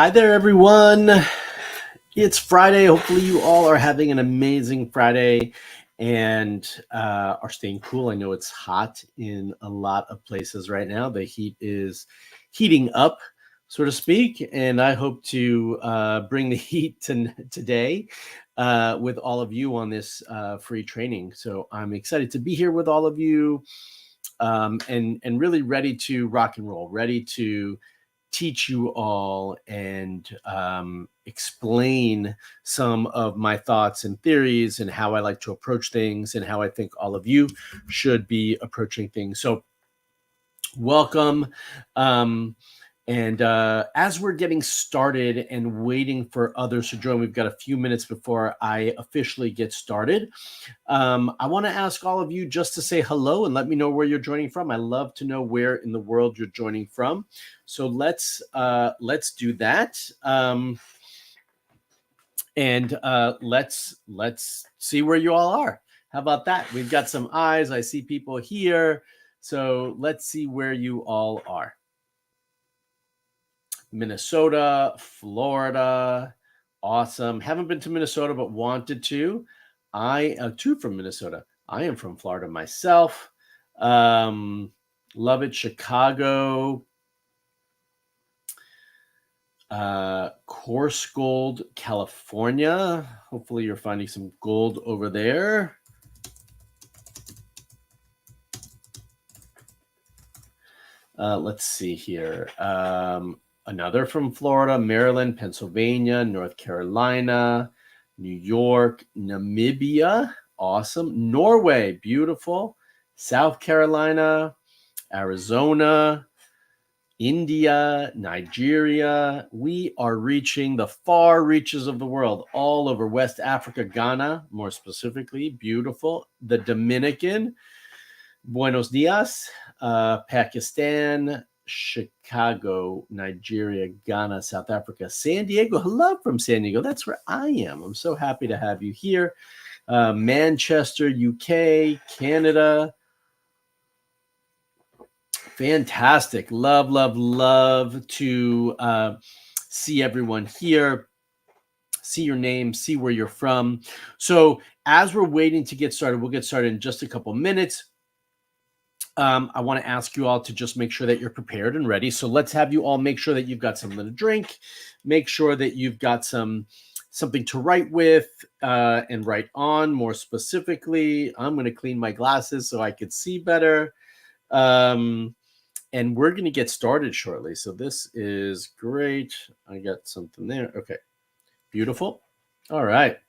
Hi there, everyone. It's Friday. Hopefully, you all are having an amazing Friday and are staying cool. I know it's hot in a lot of places right now. The heat is heating up, so to speak, and I hope to bring the heat today with all of you on this free training. So I'm excited to be here with all of you and really ready to rock and roll, ready to teach you all and explain some of my thoughts and theories and how I like to approach things and how I think all of you should be approaching things. So, welcome. And as we're getting started and waiting for others to join, we've got a few minutes before I officially get started. I want to ask all of you just to say hello and let me know where you're joining from. I love to know where in the world you're joining from. So let's do that. And let's see where you all are. How about that? We've got some eyes. I see people here. So let's see where you all are. Minnesota, Florida. Awesome. Haven't been to Minnesota, but wanted to. I too from Minnesota. I am from Florida myself. Love it. Chicago. Coarse gold, California. Hopefully you're finding some gold over there. Let's see here. Another from Florida, Maryland, Pennsylvania, North Carolina, New York, Namibia. Awesome. Norway, beautiful. South Carolina, Arizona, India, Nigeria. We are reaching the far reaches of the world, all over West Africa, Ghana, more specifically, beautiful. The Dominican, Buenos Dias, Pakistan, Chicago, Nigeria, Ghana, South Africa, San Diego. Hello from San Diego. That's where I am. I'm so happy to have you here. Manchester, UK, Canada. Fantastic. Love to see everyone here, see your name, see where you're from. So as we're waiting to get started, we'll get started in just a couple minutes. I want to ask you all to just make sure that you're prepared and ready. So let's have you all make sure that you've got something to drink, make sure that you've got something to write with and write on. More specifically, I'm going to clean my glasses so I could see better. And we're going to get started shortly. So this is great. I got something there. Okay, beautiful. All right.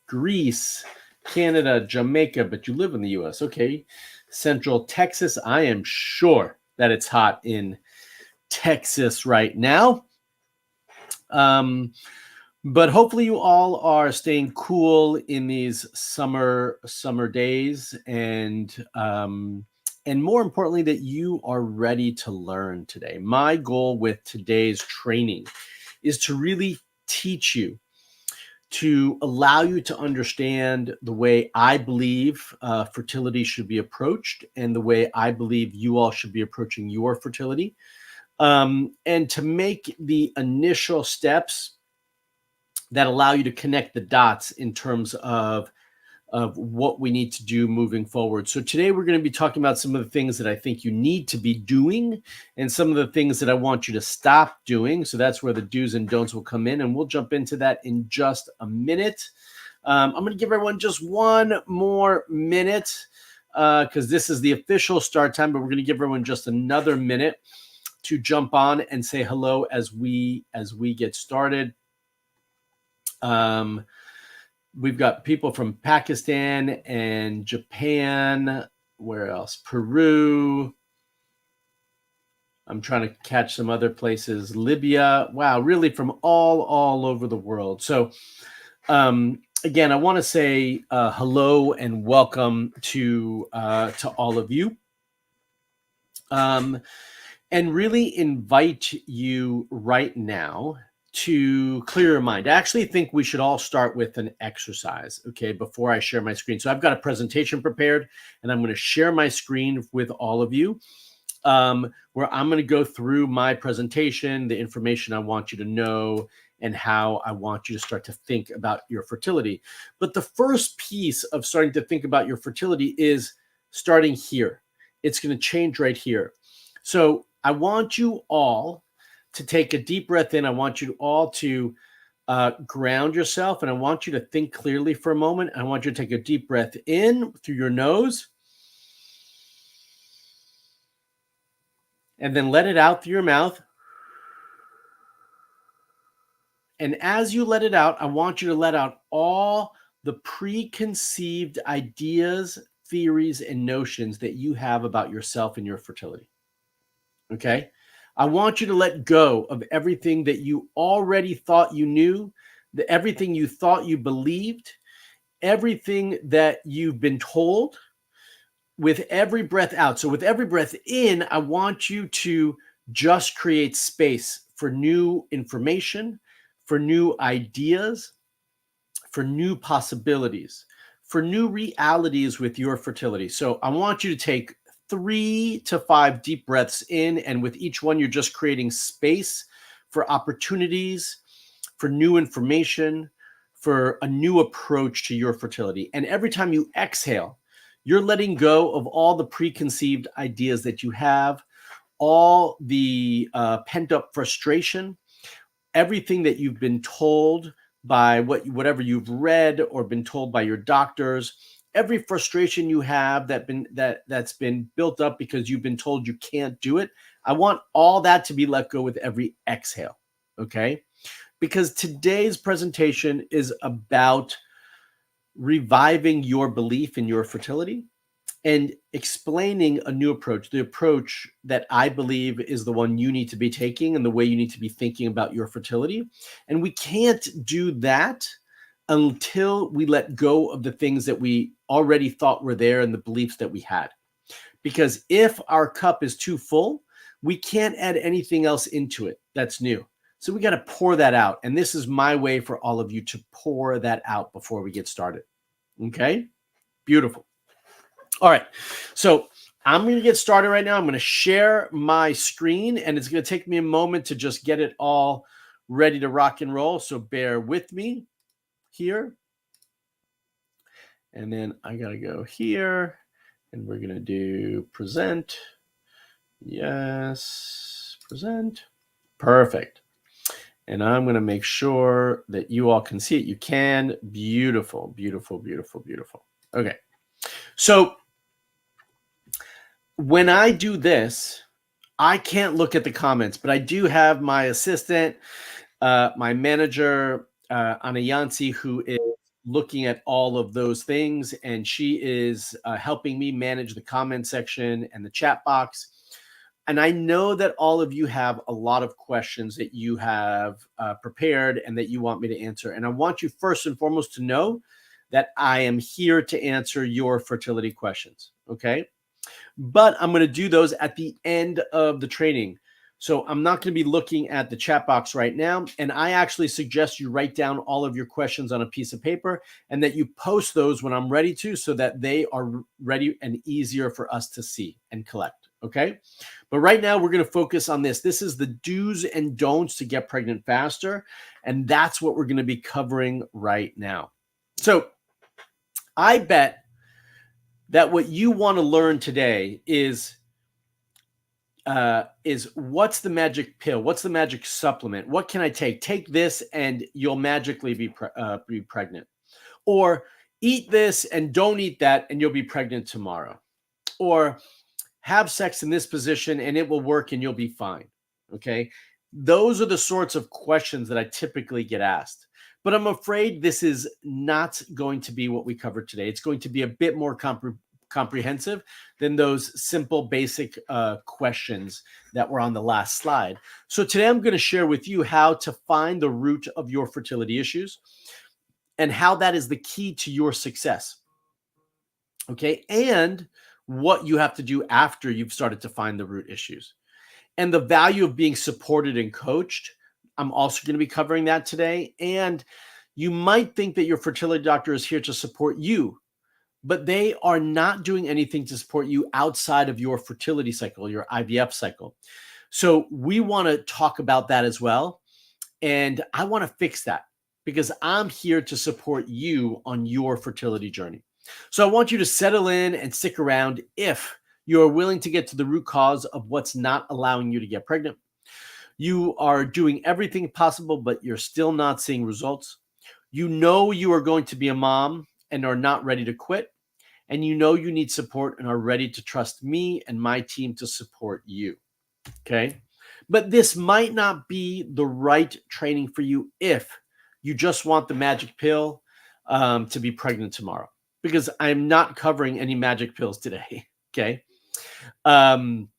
Greece, Canada, Jamaica, but you live in the US. Okay. Central Texas. I am sure that it's hot in Texas right now. But hopefully you all are staying cool in these summer days and more importantly, that you are ready to learn today. My goal with today's training is to really teach you, to allow you to understand the way I believe fertility should be approached and the way I believe you all should be approaching your fertility, and to make the initial steps that allow you to connect the dots in terms of what we need to do moving forward. So today we're going to be talking about some of the things that I think you need to be doing and some of the things that I want you to stop doing. So that's where the do's and don'ts will come in, and we'll jump into that in just a minute. I'm going to give everyone just one more minute because this is the official start time, but we're going to give everyone just another minute to jump on and say hello as we get started. We've got people from Pakistan and Japan. Where else? Peru. I'm trying to catch some other places. Libya. Wow, really from all over the world. So again, I want to say hello and welcome to all of you. And really invite you right now to clear your mind. I actually think we should all start with an exercise, okay, before I share my screen. So I've got a presentation prepared, and I'm going to share my screen with all of you. where I'm going to go through my presentation, the information I want you to know, and how I want you to start to think about your fertility. But the first piece of starting to think about your fertility is starting here. It's going to change right here. So I want you all to take a deep breath in. I want you all to ground yourself, and I want you to think clearly for a moment. I want you to take a deep breath in through your nose, and then let it out through your mouth. And as you let it out, I want you to let out all the preconceived ideas, theories, and notions that you have about yourself and your fertility. Okay? I want you to let go of everything that you already thought you knew, everything you thought you believed, everything that you've been told, with every breath out. So with every breath in, I want you to just create space for new information, for new ideas, for new possibilities, for new realities with your fertility. So I want you to take 3 to 5 deep breaths in, and with each one, you're just creating space for opportunities, for new information, for a new approach to your fertility. And every time you exhale, you're letting go of all the preconceived ideas that you have, all the pent up frustration, everything that you've been told by whatever you've read or been told by your doctors, every frustration you have that's been built up because you've been told you can't do it. I want all that to be let go with every exhale, okay? Because today's presentation is about reviving your belief in your fertility and explaining a new approach, the approach that I believe is the one you need to be taking and the way you need to be thinking about your fertility. And we can't do that until we let go of the things that we already thought were there and the beliefs that we had. Because if our cup is too full, we can't add anything else into it that's new. So we got to pour that out. And this is my way for all of you to pour that out before we get started. Okay? Beautiful. All right. So I'm going to get started right now. I'm going to share my screen, and it's going to take me a moment to just get it all ready to rock and roll. So bear with me here. And then I got to go here, and we're going to do present. Yes, present. Perfect. And I'm going to make sure that you all can see it. You can. Beautiful, beautiful, beautiful, beautiful. Okay. So when I do this, I can't look at the comments, but I do have my assistant, my manager, Anayansi, who is looking at all of those things, and she is helping me manage the comment section and the chat box. And I know that all of you have a lot of questions that you have prepared and that you want me to answer. And I want you first and foremost to know that I am here to answer your fertility questions, okay? But I'm going to do those at the end of the training. So I'm not going to be looking at the chat box right now. And I actually suggest you write down all of your questions on a piece of paper and that you post those when I'm ready to, so that they are ready and easier for us to see and collect. Okay. But right now we're going to focus on this. This is the do's and don'ts to get pregnant faster. And that's what we're going to be covering right now. So I bet that what you want to learn today is what's the magic pill? What's the magic supplement? What can I take? Take this and you'll magically be pregnant. Or eat this and don't eat that and you'll be pregnant tomorrow. Or have sex in this position and it will work and you'll be fine. Okay. Those are the sorts of questions that I typically get asked. But I'm afraid this is not going to be what we covered today. It's going to be a bit more comprehensive than those simple, basic questions that were on the last slide. So today I'm going to share with you how to find the root of your fertility issues and how that is the key to your success. Okay. And what you have to do after you've started to find the root issues. And the value of being supported and coached. I'm also going to be covering that today. And you might think that your fertility doctor is here to support you, but they are not doing anything to support you outside of your fertility cycle, your IVF cycle. So we want to talk about that as well. And I want to fix that because I'm here to support you on your fertility journey. So I want you to settle in and stick around if you are willing to get to the root cause of what's not allowing you to get pregnant. You are doing everything possible, but you're still not seeing results. You know you are going to be a mom and are not ready to quit. And you know you need support and are ready to trust me and my team to support you. Okay. But this might not be the right training for you if you just want the magic pill to be pregnant tomorrow, because I'm not covering any magic pills today. Okay. Um,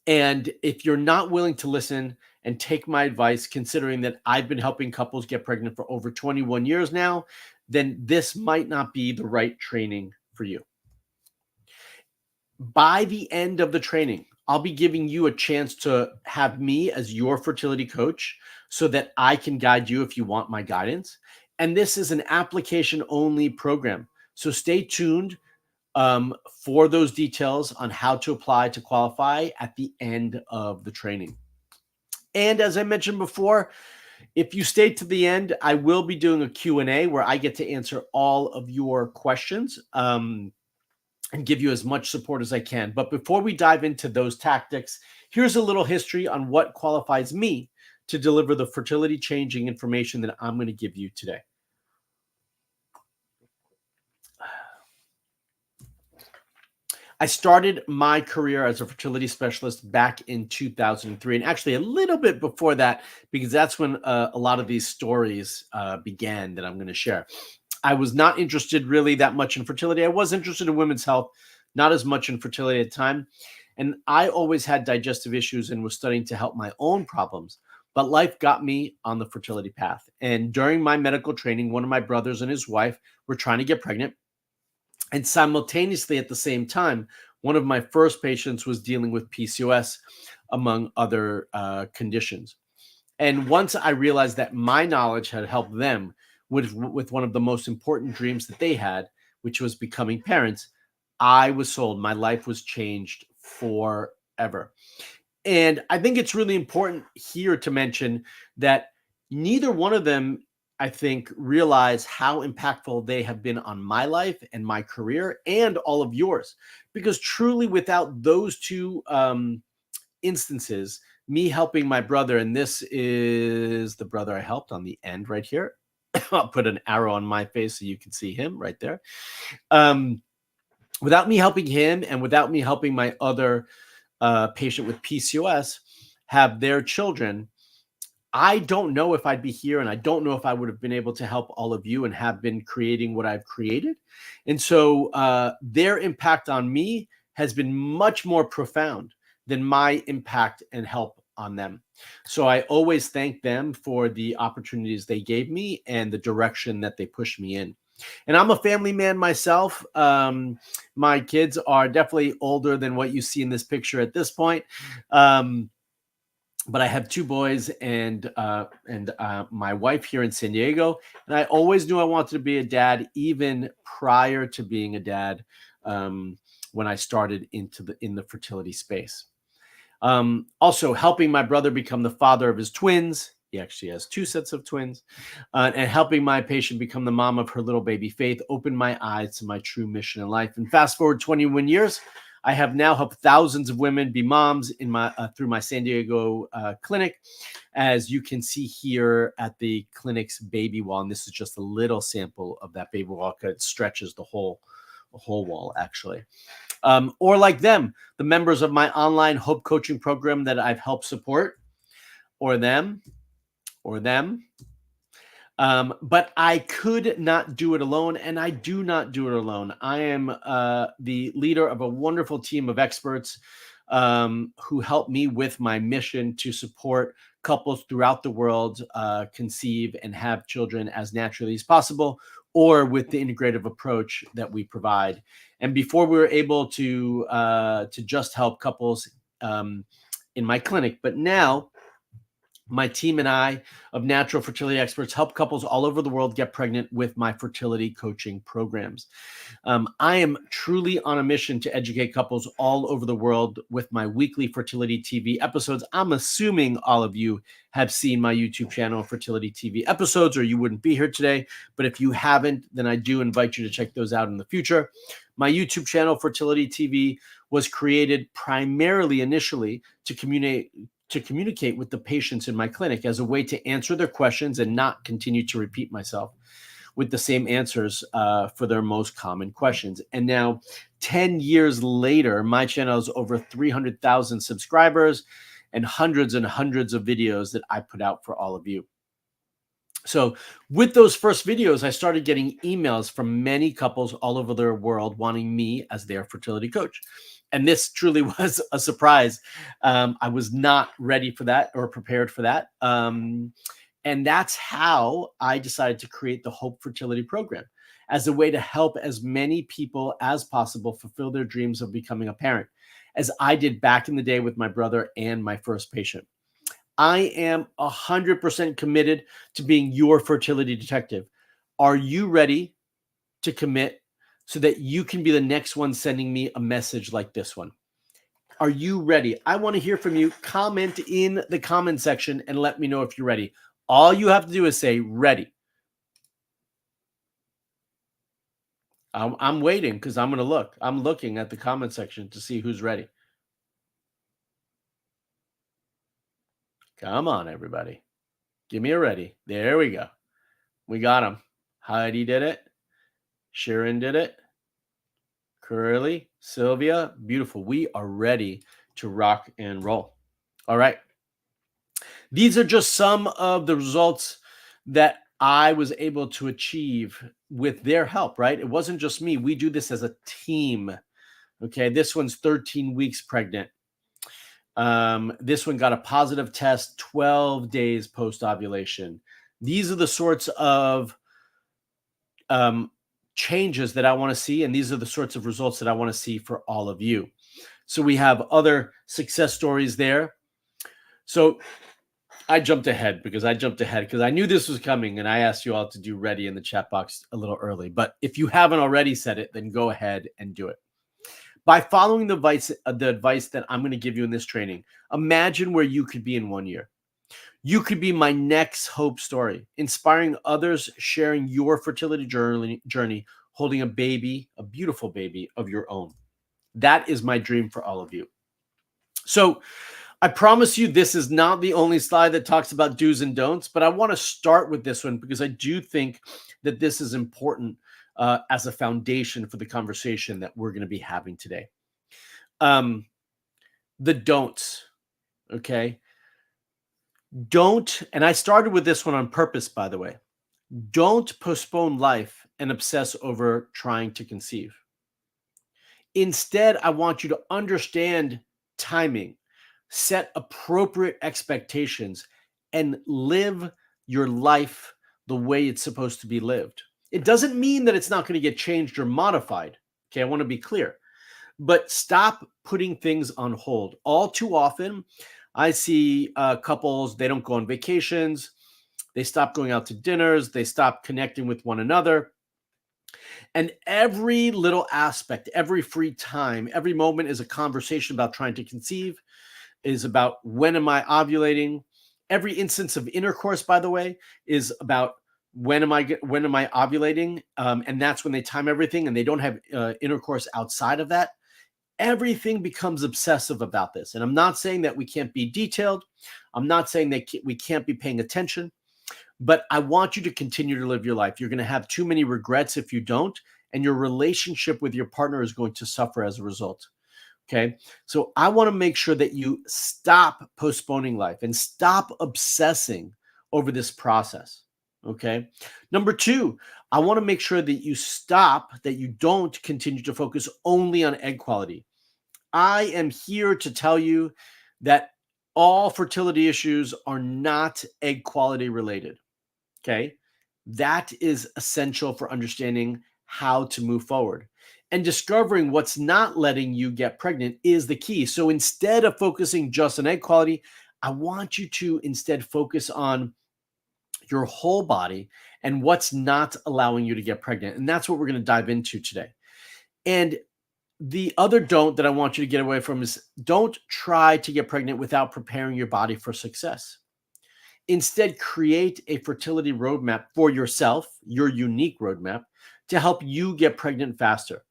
and if you're not willing to listen and take my advice, considering that I've been helping couples get pregnant for over 21 years now, then this might not be the right training for you. By the end of the training, I'll be giving you a chance to have me as your fertility coach so that I can guide you if you want my guidance. And this is an application only program. So stay tuned for those details on how to apply to qualify at the end of the training. And as I mentioned before, if you stay to the end, I will be doing a Q&A where I get to answer all of your questions. And give you as much support as I can. But before we dive into those tactics, here's a little history on what qualifies me to deliver the fertility changing information that I'm going to give you today. I started my career as a fertility specialist back in 2003, and actually a little bit before that, because that's when a lot of these stories began that I'm going to share. I was not interested really that much in fertility. I was interested in women's health, not as much in fertility at the time. And I always had digestive issues and was studying to help my own problems. But life got me on the fertility path. And during my medical training, one of my brothers and his wife were trying to get pregnant. And simultaneously at the same time, one of my first patients was dealing with PCOS, among other conditions. And once I realized that my knowledge had helped them with one of the most important dreams that they had, which was becoming parents, I was sold. My life was changed forever. And I think it's really important here to mention that neither one of them, I think, realize how impactful they have been on my life and my career and all of yours. Because truly, without those two instances, me helping my brother, and this is the brother I helped on the end right here. I'll put an arrow on my face so you can see him right there. Without me helping him and without me helping my other patient with PCOS have their children, I don't know if I'd be here, and I don't know if I would have been able to help all of you and have been creating what I've created. And so their impact on me has been much more profound than my impact and help on them. So I always thank them for the opportunities they gave me and the direction that they pushed me in. And I'm a family man myself. My kids are definitely older than what you see in this picture at this point. But I have two boys and my wife here in San Diego. And I always knew I wanted to be a dad, even prior to being a dad, when I started in the fertility space. Also helping my brother become the father of his twins. He actually has two sets of twins. And helping my patient become the mom of her little baby Faith opened my eyes to my true mission in life. And fast forward 21 years, I have now helped thousands of women be moms in my through my San Diego clinic, as you can see here at the clinic's baby wall. And this is just a little sample of that baby wall because it stretches the whole wall, actually. Or like them, the members of my online Hope coaching program that I've helped support, or them. But I could not do it alone, and I do not do it alone. I am the leader of a wonderful team of experts who help me with my mission to support couples throughout the world conceive and have children as naturally as possible, or with the integrative approach that we provide. And before we were able to just help couples in my clinic, but now My team and I of natural fertility experts help couples all over the world get pregnant with my fertility coaching programs. I am truly on a mission to educate couples all over the world with my weekly fertility TV episodes. I'm assuming all of you have seen my YouTube channel, Fertility TV episodes, or you wouldn't be here today. But if you haven't, then I do invite you to check those out in the future. My YouTube channel, Fertility TV, was created primarily initially to communicate with the patients in my clinic as a way to answer their questions and not continue to repeat myself with the same answers for their most common questions. And now, 10 years later, my channel has over 300,000 subscribers and hundreds of videos that I put out for all of you. So with those first videos, I started getting emails from many couples all over the world wanting me as their fertility coach. And this truly was a surprise. I was not ready for that or prepared for that. And that's how I decided to create the Hope Fertility Program as a way to help as many people as possible fulfill their dreams of becoming a parent, as I did back in the day with my brother and my first patient. I am 100% committed to being your fertility detective. Are you ready to commit so that you can be the next one sending me a message like this one? Are you ready? I want to hear from you. Comment in the comment section and let me know if you're ready. All you have to do is say ready. I'm waiting because I'm going to look. I'm looking at the comment section to see who's ready. Come on, everybody. Give me a ready. There we go. We got him. Heidi did it. Sharon did it. Curly, Sylvia, beautiful. We are ready to rock and roll. All right. These are just some of the results that I was able to achieve with their help, right? It wasn't just me. We do this as a team. Okay. This one's 13 weeks pregnant. This one got a positive test 12 days post ovulation. These are the sorts of changes that I want to see, and these are the sorts of results that I want to see for all of you. So we have other success stories there. So I jumped ahead because I knew this was coming, and I asked you all to do ready in the chat box a little early. But if you haven't already said it, then go ahead and do it. By following the advice that I'm going to give you in this training, imagine where you could be in 1 year. You could be my next hope story, inspiring others, sharing your fertility journey, holding a baby, a beautiful baby of your own. That is my dream for all of you. So I promise you, this is not the only slide that talks about do's and don'ts, but I want to start with this one because I do think that this is important as a foundation for the conversation that we're going to be having today. The don'ts, okay? Don't, and I started with this one on purpose, by the way, don't postpone life and obsess over trying to conceive. Instead, I want you to understand timing, set appropriate expectations, and live your life the way it's supposed to be lived. It doesn't mean that it's not going to get changed or modified. Okay, I want to be clear. But stop putting things on hold. All too often, I see couples, they don't go on vacations. They stop going out to dinners. They stop connecting with one another. And every little aspect, every free time, every moment is a conversation about trying to conceive, is about when am I ovulating. Every instance of intercourse, by the way, is about when am I ovulating, and that's when they time everything, and they don't have intercourse outside of that. Everything becomes obsessive about this, and I'm not saying that we can't be detailed. I'm not saying that we can't be paying attention, but I want you to continue to live your life. You're going to have too many regrets if you don't, and your relationship with your partner is going to suffer as a result. Okay. So I want to make sure that you stop postponing life and stop obsessing over this process. Okay. Number two, I want to make sure that you don't continue to focus only on egg quality. I am here to tell you that all fertility issues are not egg quality related. Okay. That is essential for understanding how to move forward. And discovering what's not letting you get pregnant is the key. So instead of focusing just on egg quality, I want you to instead focus on your whole body and what's not allowing you to get pregnant. And that's what we're going to dive into today. And the other don't that I want you to get away from is don't try to get pregnant without preparing your body for success. Instead, create a fertility roadmap for yourself, your unique roadmap, to help you get pregnant faster.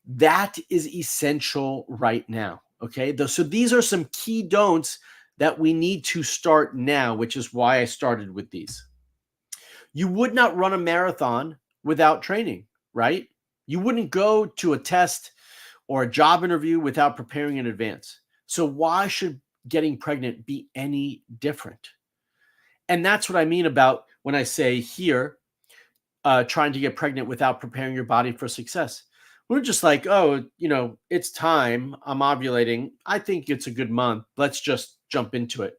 That is essential right now. Okay. So these are some key don'ts that we need to start now, which is why I started with these. You would not run a marathon without training, right? You wouldn't go to a test or a job interview without preparing in advance. So why should getting pregnant be any different? And that's what I mean about when I say here, trying to get pregnant without preparing your body for success. We're just like, oh, it's time. I'm ovulating. I think it's a good month. Let's just jump into it.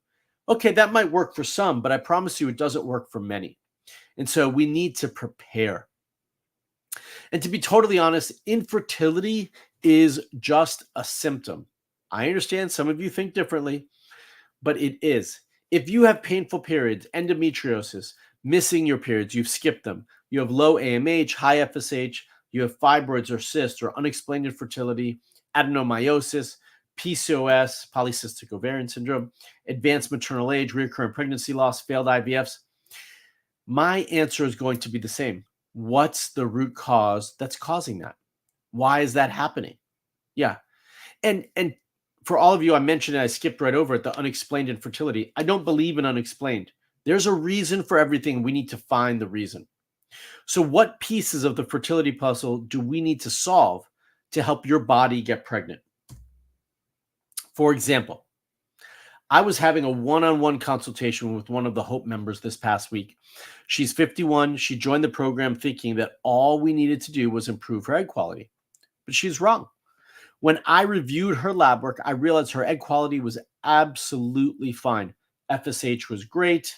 Okay, that might work for some, but I promise you it doesn't work for many. And so we need to prepare. And to be totally honest, infertility is just a symptom. I understand some of you think differently, but it is. If you have painful periods, endometriosis, missing your periods, you've skipped them, you have low AMH, high FSH, you have fibroids or cysts or unexplained infertility, adenomyosis, PCOS, polycystic ovarian syndrome, advanced maternal age, recurrent pregnancy loss, failed IVFs, my answer is going to be the same. What's the root cause that's causing that? Why is that happening? Yeah. And for all of you, I mentioned, and I skipped right over it, the unexplained infertility. I don't believe in unexplained. There's a reason for everything. We need to find the reason. So what pieces of the fertility puzzle do we need to solve to help your body get pregnant? For example, I was having a one-on-one consultation with one of the Hope members this past week. She's 51. She joined the program thinking that all we needed to do was improve her egg quality, but she's wrong. When I reviewed her lab work, I realized her egg quality was absolutely fine. FSH was great.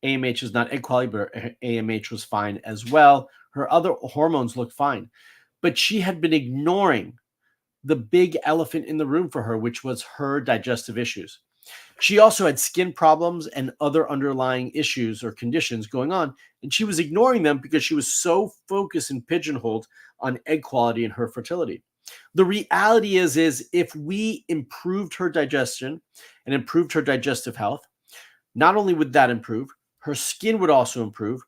AMH is not egg quality, but AMH was fine as well. Her other hormones looked fine, but she had been ignoring the big elephant in the room for her, which was her digestive issues. She also had skin problems and other underlying issues or conditions going on, and she was ignoring them because she was so focused and pigeonholed on egg quality and her fertility. The reality is if we improved her digestion and improved her digestive health, not only would that improve, her skin would also improve,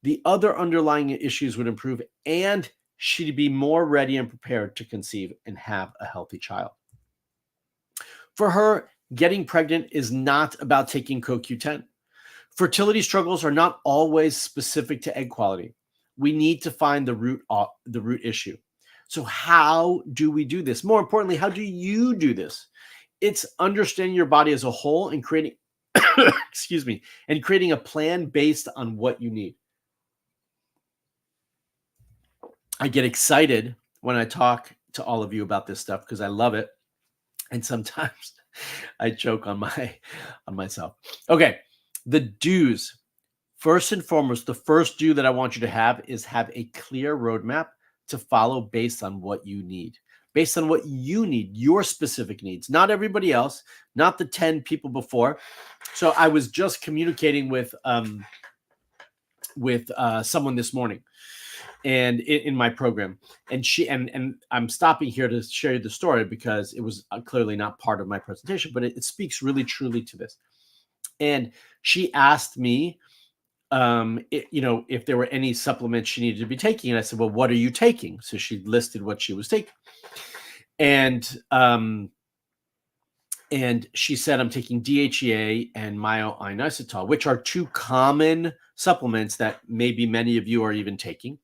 the other underlying issues would improve, and she'd be more ready and prepared to conceive and have a healthy child. For her, getting pregnant is not about taking CoQ10. Fertility struggles are not always specific to egg quality. We need to find the root issue. So how do we do this? More importantly, how do you do this? It's understanding your body as a whole and creating, excuse me, and creating a plan based on what you need. I get excited when I talk to all of you about this stuff because I love it. And sometimes I choke on myself. Okay, the do's. First and foremost, the first do that I want you to have is have a clear roadmap to follow based on what you need. Based on what you need, your specific needs, not everybody else, not the 10 people before. So I was just communicating with someone this morning, and in my program, and she and I'm stopping here to share you the story because it was clearly not part of my presentation, but it speaks really truly to this. And she asked me, if there were any supplements she needed to be taking, and I said, "Well, what are you taking?" So she listed what she was taking, and she said, "I'm taking DHEA and myo-inositol, which are two common supplements that maybe many of you are even taking."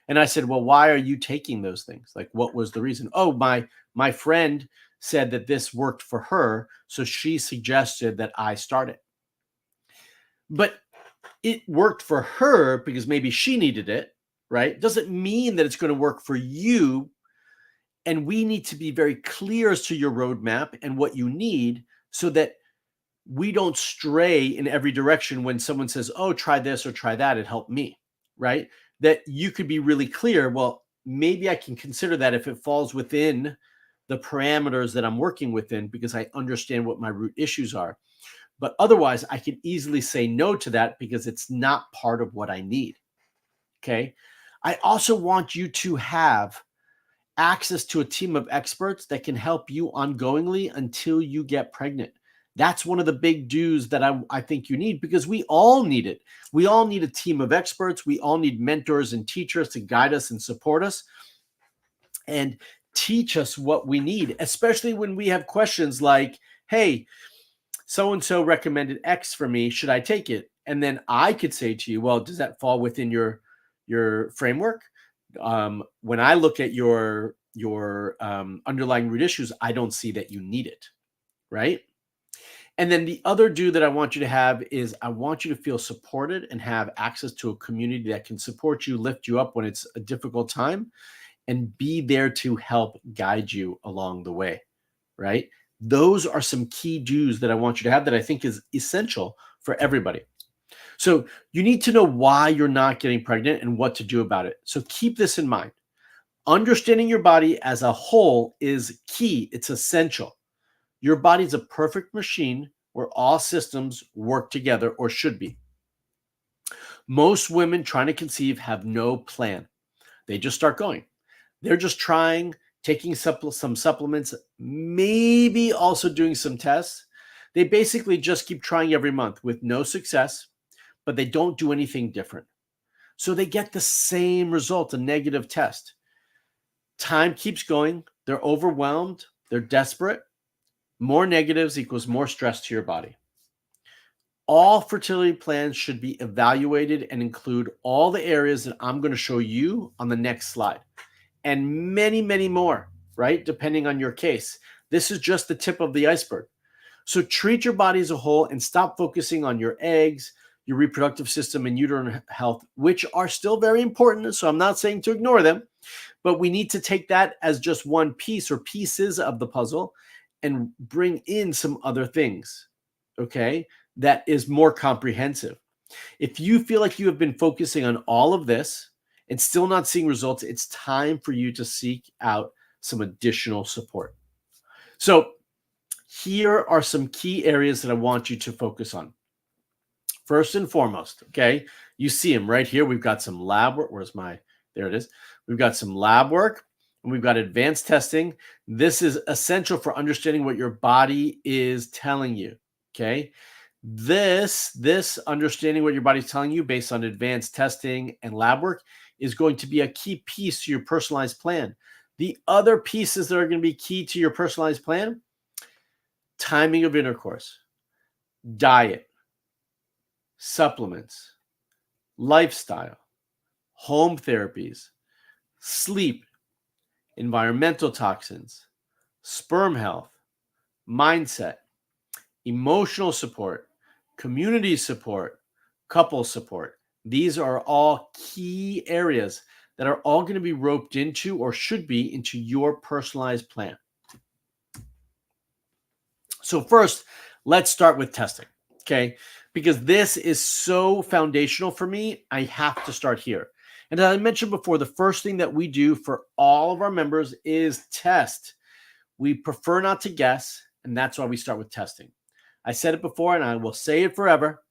And I said, "Well, why are you taking those things? Like, what was the reason?" "Oh, my friend said that this worked for her, so she suggested that I start it." But it worked for her because maybe she needed it, right? Doesn't mean that it's going to work for you. And we need to be very clear as to your roadmap and what you need so that we don't stray in every direction when someone says, "Oh, try this or try that. It helped me," right? That you could be really clear. Well, maybe I can consider that if it falls within the parameters that I'm working within because I understand what my root issues are. But otherwise, I can easily say no to that because it's not part of what I need. Okay. I also want you to have access to a team of experts that can help you ongoingly until you get pregnant. That's one of the big dues that I think you need, because we all need it. We all need a team of experts. We all need mentors and teachers to guide us and support us and teach us what we need, especially when we have questions like, hey, so-and-so recommended X for me. Should I take it? And then I could say to you, well, does that fall within your framework? When I look at your underlying root issues, I don't see that you need it, right? And then the other do that I want you to have is I want you to feel supported and have access to a community that can support you, lift you up when it's a difficult time, and be there to help guide you along the way, right? Those are some key do's that I want you to have that I think is essential for everybody. So you need to know why you're not getting pregnant and what to do about it. So keep this in mind. Understanding your body as a whole is key. It's essential. Your body's a perfect machine where all systems work together, or should be. Most women trying to conceive have no plan. They just start going. They're just trying, taking some supplements, maybe also doing some tests. They basically just keep trying every month with no success, but they don't do anything different. So they get the same result, a negative test. Time keeps going. They're overwhelmed. They're desperate. More negatives equals more stress to your body. All fertility plans should be evaluated and include all the areas that I'm going to show you on the next slide, and many, many more, right? Depending on your case. This is just the tip of the iceberg. So treat your body as a whole and stop focusing on your eggs, your reproductive system, and uterine health, which are still very important. So I'm not saying to ignore them, but we need to take that as just one piece or pieces of the puzzle and bring in some other things, okay, that is more comprehensive. If you feel like you have been focusing on all of this and still not seeing results, it's time for you to seek out some additional support. So here are some key areas that I want you to focus on. First and foremost, okay, you see them right here. We've got some lab work. There it is. We've got some lab work. And we've got advanced testing. This is essential for understanding what your body is telling you, okay? This understanding what your body's telling you based on advanced testing and lab work is going to be a key piece to your personalized plan. The other pieces that are going to be key to your personalized plan: timing of intercourse, diet, supplements, lifestyle, home therapies, sleep, environmental toxins, sperm health, mindset, emotional support, community support, couple support. These are all key areas that are all going to be roped into, or should be, into your personalized plan. So first, let's start with testing, okay? Because this is so foundational for me, I have to start here. And as I mentioned before, the first thing that we do for all of our members is test. We prefer not to guess, and that's why we start with testing. I said it before, and I will say it forever.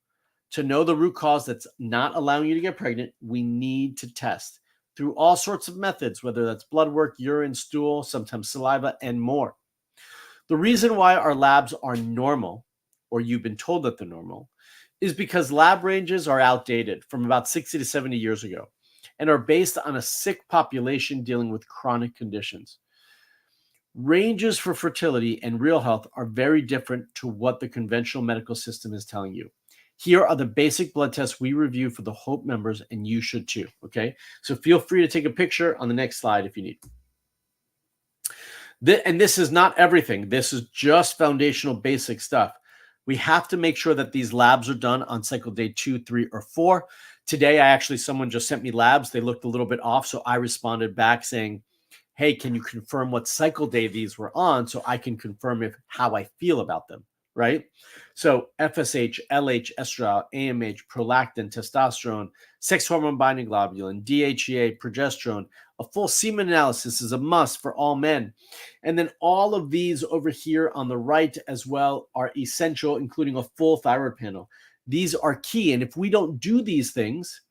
To know the root cause that's not allowing you to get pregnant, we need to test through all sorts of methods, whether that's blood work, urine, stool, sometimes saliva, and more. The reason why our labs are normal, or you've been told that they're normal, is because lab ranges are outdated from about 60 to 70 years ago and are based on a sick population dealing with chronic conditions. Ranges for fertility and real health are very different to what the conventional medical system is telling you. Here are the basic blood tests we review for the HOPE members, and you should too, okay? So feel free to take a picture on the next slide if you need. And this is not everything. This is just foundational basic stuff. We have to make sure that these labs are done on cycle day 2, 3, or 4. Today, someone just sent me labs. They looked a little bit off, so I responded back saying, hey, can you confirm what cycle day these were on so I can confirm how I feel about them, right? So FSH, LH, estradiol, AMH, prolactin, testosterone, sex hormone binding globulin, DHEA, progesterone. A full semen analysis is a must for all men. And then all of these over here on the right as well are essential, including a full thyroid panel. These are key. And if we don't do these things,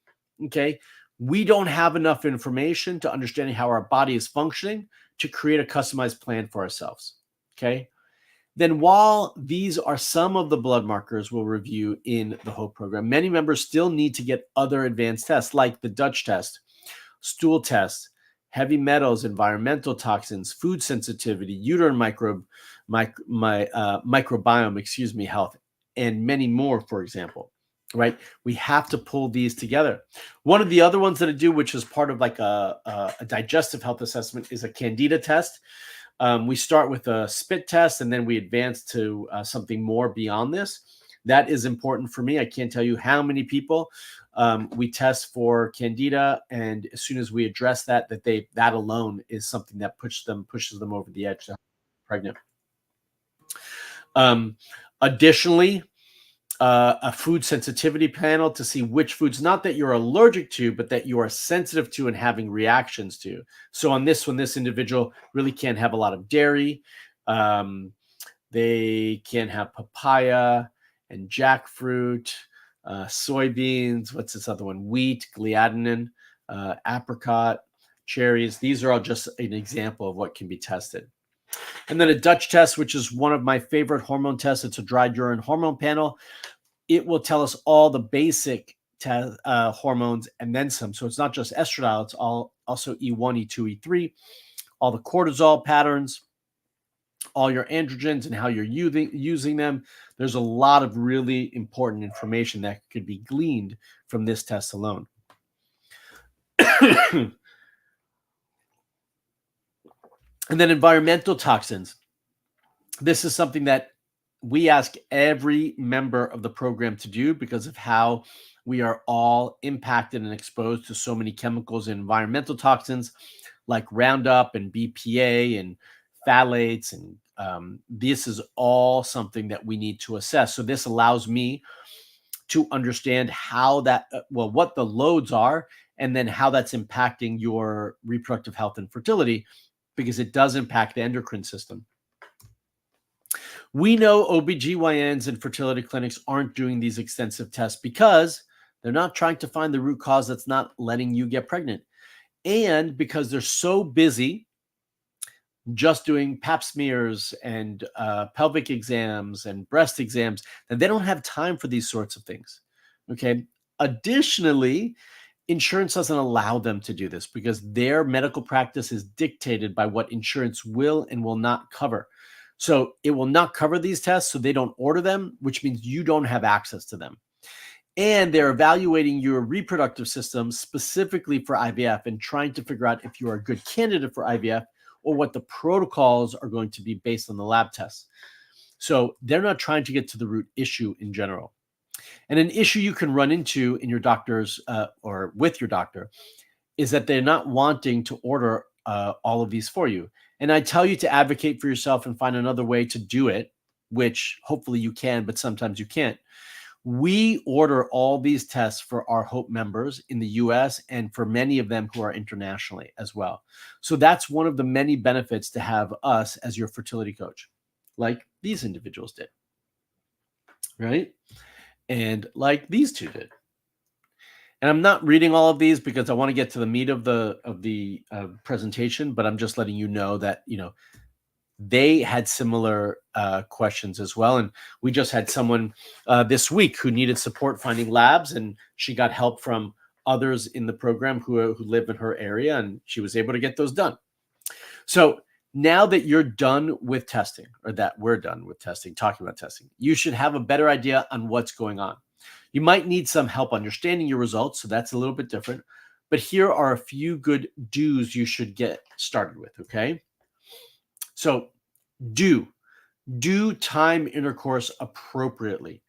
okay, we don't have enough information to understanding how our body is functioning to create a customized plan for ourselves. Okay. Then, while these are some of the blood markers we'll review in the HOPE program, many members still need to get other advanced tests like the Dutch test, stool test, heavy metals, environmental toxins, food sensitivity, uterine microbiome, health, and many more, for example. Right? We have to pull these together. One of the other ones that I do, which is part of like a digestive health assessment, is a Candida test. We start with a spit test and then we advance to something more beyond this. That is important for me. I can't tell you how many people we test for Candida, and as soon as we address that alone is something that pushes them over the edge to pregnant. Additionally, a food sensitivity panel to see which foods, not that you're allergic to, but that you are sensitive to and having reactions to. So on this one, this individual really can't have a lot of dairy. They can't have papaya and jackfruit, soybeans. What's this other one? Wheat, gliadinin, apricot, cherries. These are all just an example of what can be tested. And then a Dutch test, which is one of my favorite hormone tests. It's a dried urine hormone panel. It will tell us all the basic hormones and then some. So it's not just estradiol, it's also E1, E2, E3, all the cortisol patterns, all your androgens and how you're using them. There's a lot of really important information that could be gleaned from this test alone. And then environmental toxins. This is something that we ask every member of the program to do because of how we are all impacted and exposed to so many chemicals and environmental toxins like Roundup and BPA and phthalates. And this is all something that we need to assess. So this allows me to understand how that, what the loads are, and then how that's impacting your reproductive health and fertility, because it does impact the endocrine system. We know OBGYNs and fertility clinics aren't doing these extensive tests because they're not trying to find the root cause that's not letting you get pregnant. And because they're so busy just doing pap smears and pelvic exams and breast exams that they don't have time for these sorts of things. Okay. Additionally, insurance doesn't allow them to do this because their medical practice is dictated by what insurance will and will not cover. So it will not cover these tests, so they don't order them, which means you don't have access to them. And they're evaluating your reproductive system specifically for IVF and trying to figure out if you are a good candidate for IVF or what the protocols are going to be based on the lab tests. So they're not trying to get to the root issue in general. And an issue you can run into in your doctor's or with your doctor is that they're not wanting to order all of these for you. And I tell you to advocate for yourself and find another way to do it, which hopefully you can, but sometimes you can't. We order all these tests for our HOPE members in the US and for many of them who are internationally as well. So that's one of the many benefits to have us as your fertility coach, like these individuals did, right? And like these two did. And I'm not reading all of these because I want to get to the meat of the presentation, but I'm just letting you know that, they had similar questions as well. And we just had someone this week who needed support finding labs, and she got help from others in the program who live in her area, and she was able to get those done. So now that you're done with testing, or that we're done with testing, talking about testing, you should have a better idea on what's going on. You might need some help understanding your results, so that's a little bit different. But here are a few good do's you should get started with, okay? So do time intercourse appropriately.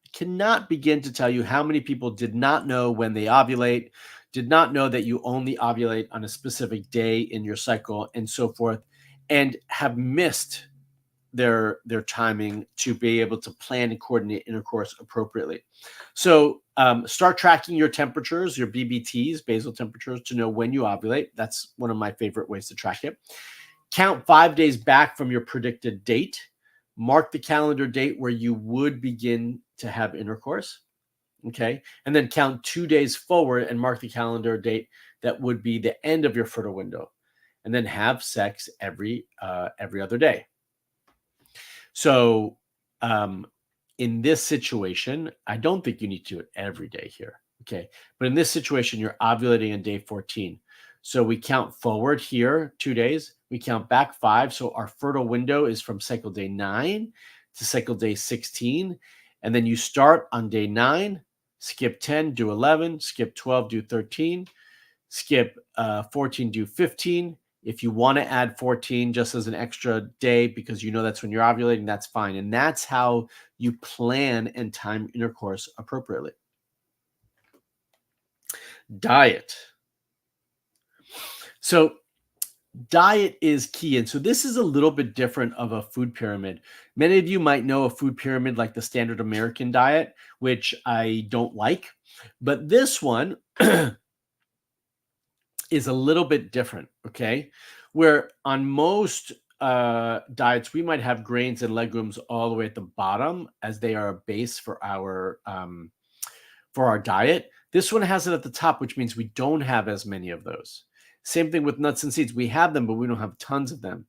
I cannot begin to tell you how many people did not know when they ovulate, did not know that you only ovulate on a specific day in your cycle and so forth, and have missed their timing to be able to plan and coordinate intercourse appropriately. So start tracking your temperatures, your BBTs, basal temperatures, to know when you ovulate. That's one of my favorite ways to track it. Count 5 days back from your predicted date. Mark the calendar date where you would begin to have intercourse. Okay. And then count 2 days forward and mark the calendar date that would be the end of your fertile window. And then have sex every other day. So in this situation, I don't think you need to do it every day here. Okay. But in this situation, you're ovulating on day 14. So we count forward here 2 days. We count back 5. So our fertile window is from cycle day 9 to cycle day 16. And then you start on day 9, skip 10, do 11, skip 12, do 13, skip 14, do 15. If you want to add 14 just as an extra day because you know that's when you're ovulating, that's fine. And that's how you plan and time intercourse appropriately. Diet. So diet is key. And so this is a little bit different of a food pyramid. Many of you might know a food pyramid like the standard American diet, which I don't like. But this one is a little bit different, okay? Where on most diets, we might have grains and legumes all the way at the bottom as they are a base for our diet. This one has it at the top, which means we don't have as many of those. Same thing with nuts and seeds. We have them, but we don't have tons of them.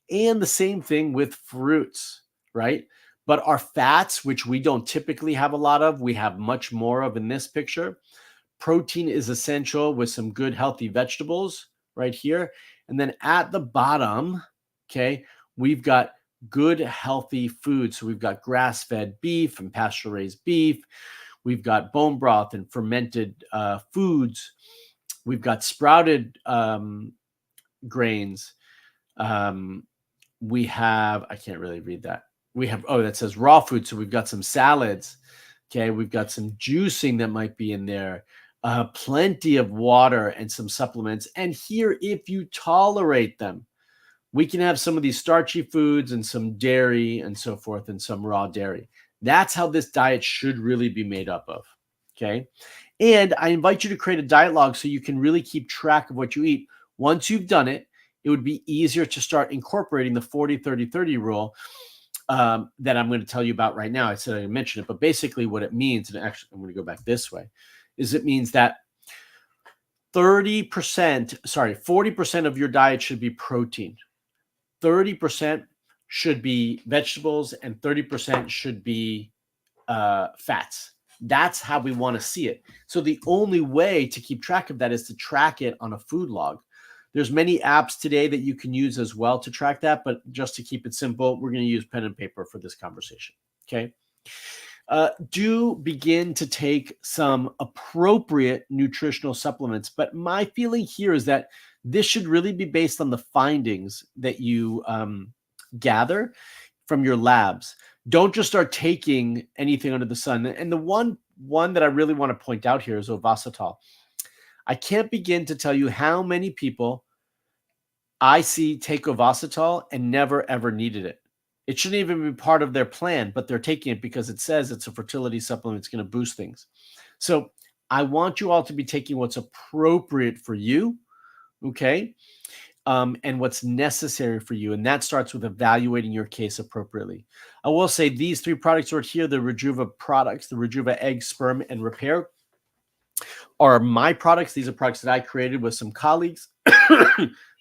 And the same thing with fruits, right? But our fats, which we don't typically have a lot of, we have much more of in this picture. Protein is essential with some good healthy vegetables right here. And then at the bottom, okay, we've got good healthy food. So we've got grass-fed beef and pasture-raised beef. We've got bone broth and fermented foods. We've got sprouted grains. We have, I can't really read that. We have, that says raw food. So we've got some salads. Okay, we've got some juicing that might be in there. Plenty of water and some supplements. And here, if you tolerate them, we can have some of these starchy foods and some dairy and so forth and some raw dairy. That's how this diet should really be made up of. Okay. And I invite you to create a diet log so you can really keep track of what you eat. Once you've done it, it would be easier to start incorporating the 40-30-30 rule that I'm going to tell you about right now. I said I mentioned it, but basically what it means, and actually I'm going to go back this way, is it means that 40% of your diet should be protein. 30% should be vegetables and 30% should be fats. That's how we want to see it. So the only way to keep track of that is to track it on a food log. There's many apps today that you can use as well to track that, but just to keep it simple, we're going to use pen and paper for this conversation. Okay. Do begin to take some appropriate nutritional supplements. But my feeling here is that this should really be based on the findings that you gather from your labs. Don't just start taking anything under the sun. And the one that I really want to point out here is Ovasitol. I can't begin to tell you how many people I see take Ovasitol and never, ever needed it. It shouldn't even be part of their plan, but they're taking it because it says it's a fertility supplement. It's going to boost things. So I want you all to be taking what's appropriate for you, okay, and what's necessary for you. And that starts with evaluating your case appropriately. I will say these 3 products right here, the Rejuva products, the Rejuva Egg, Sperm, and Repair, are my products. These are products that I created with some colleagues.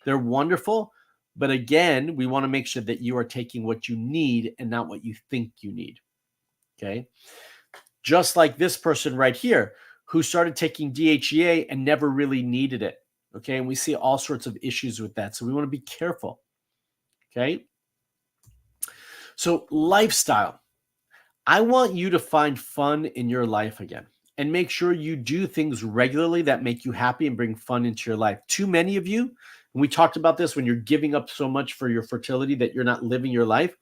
They're wonderful. But again, we want to make sure that you are taking what you need and not what you think you need. Okay. Just like this person right here who started taking DHEA and never really needed it. Okay. And we see all sorts of issues with that. So we want to be careful. Okay. So lifestyle. I want you to find fun in your life again and make sure you do things regularly that make you happy and bring fun into your life. Too many of you, and we talked about this when you're giving up so much for your fertility that you're not living your life.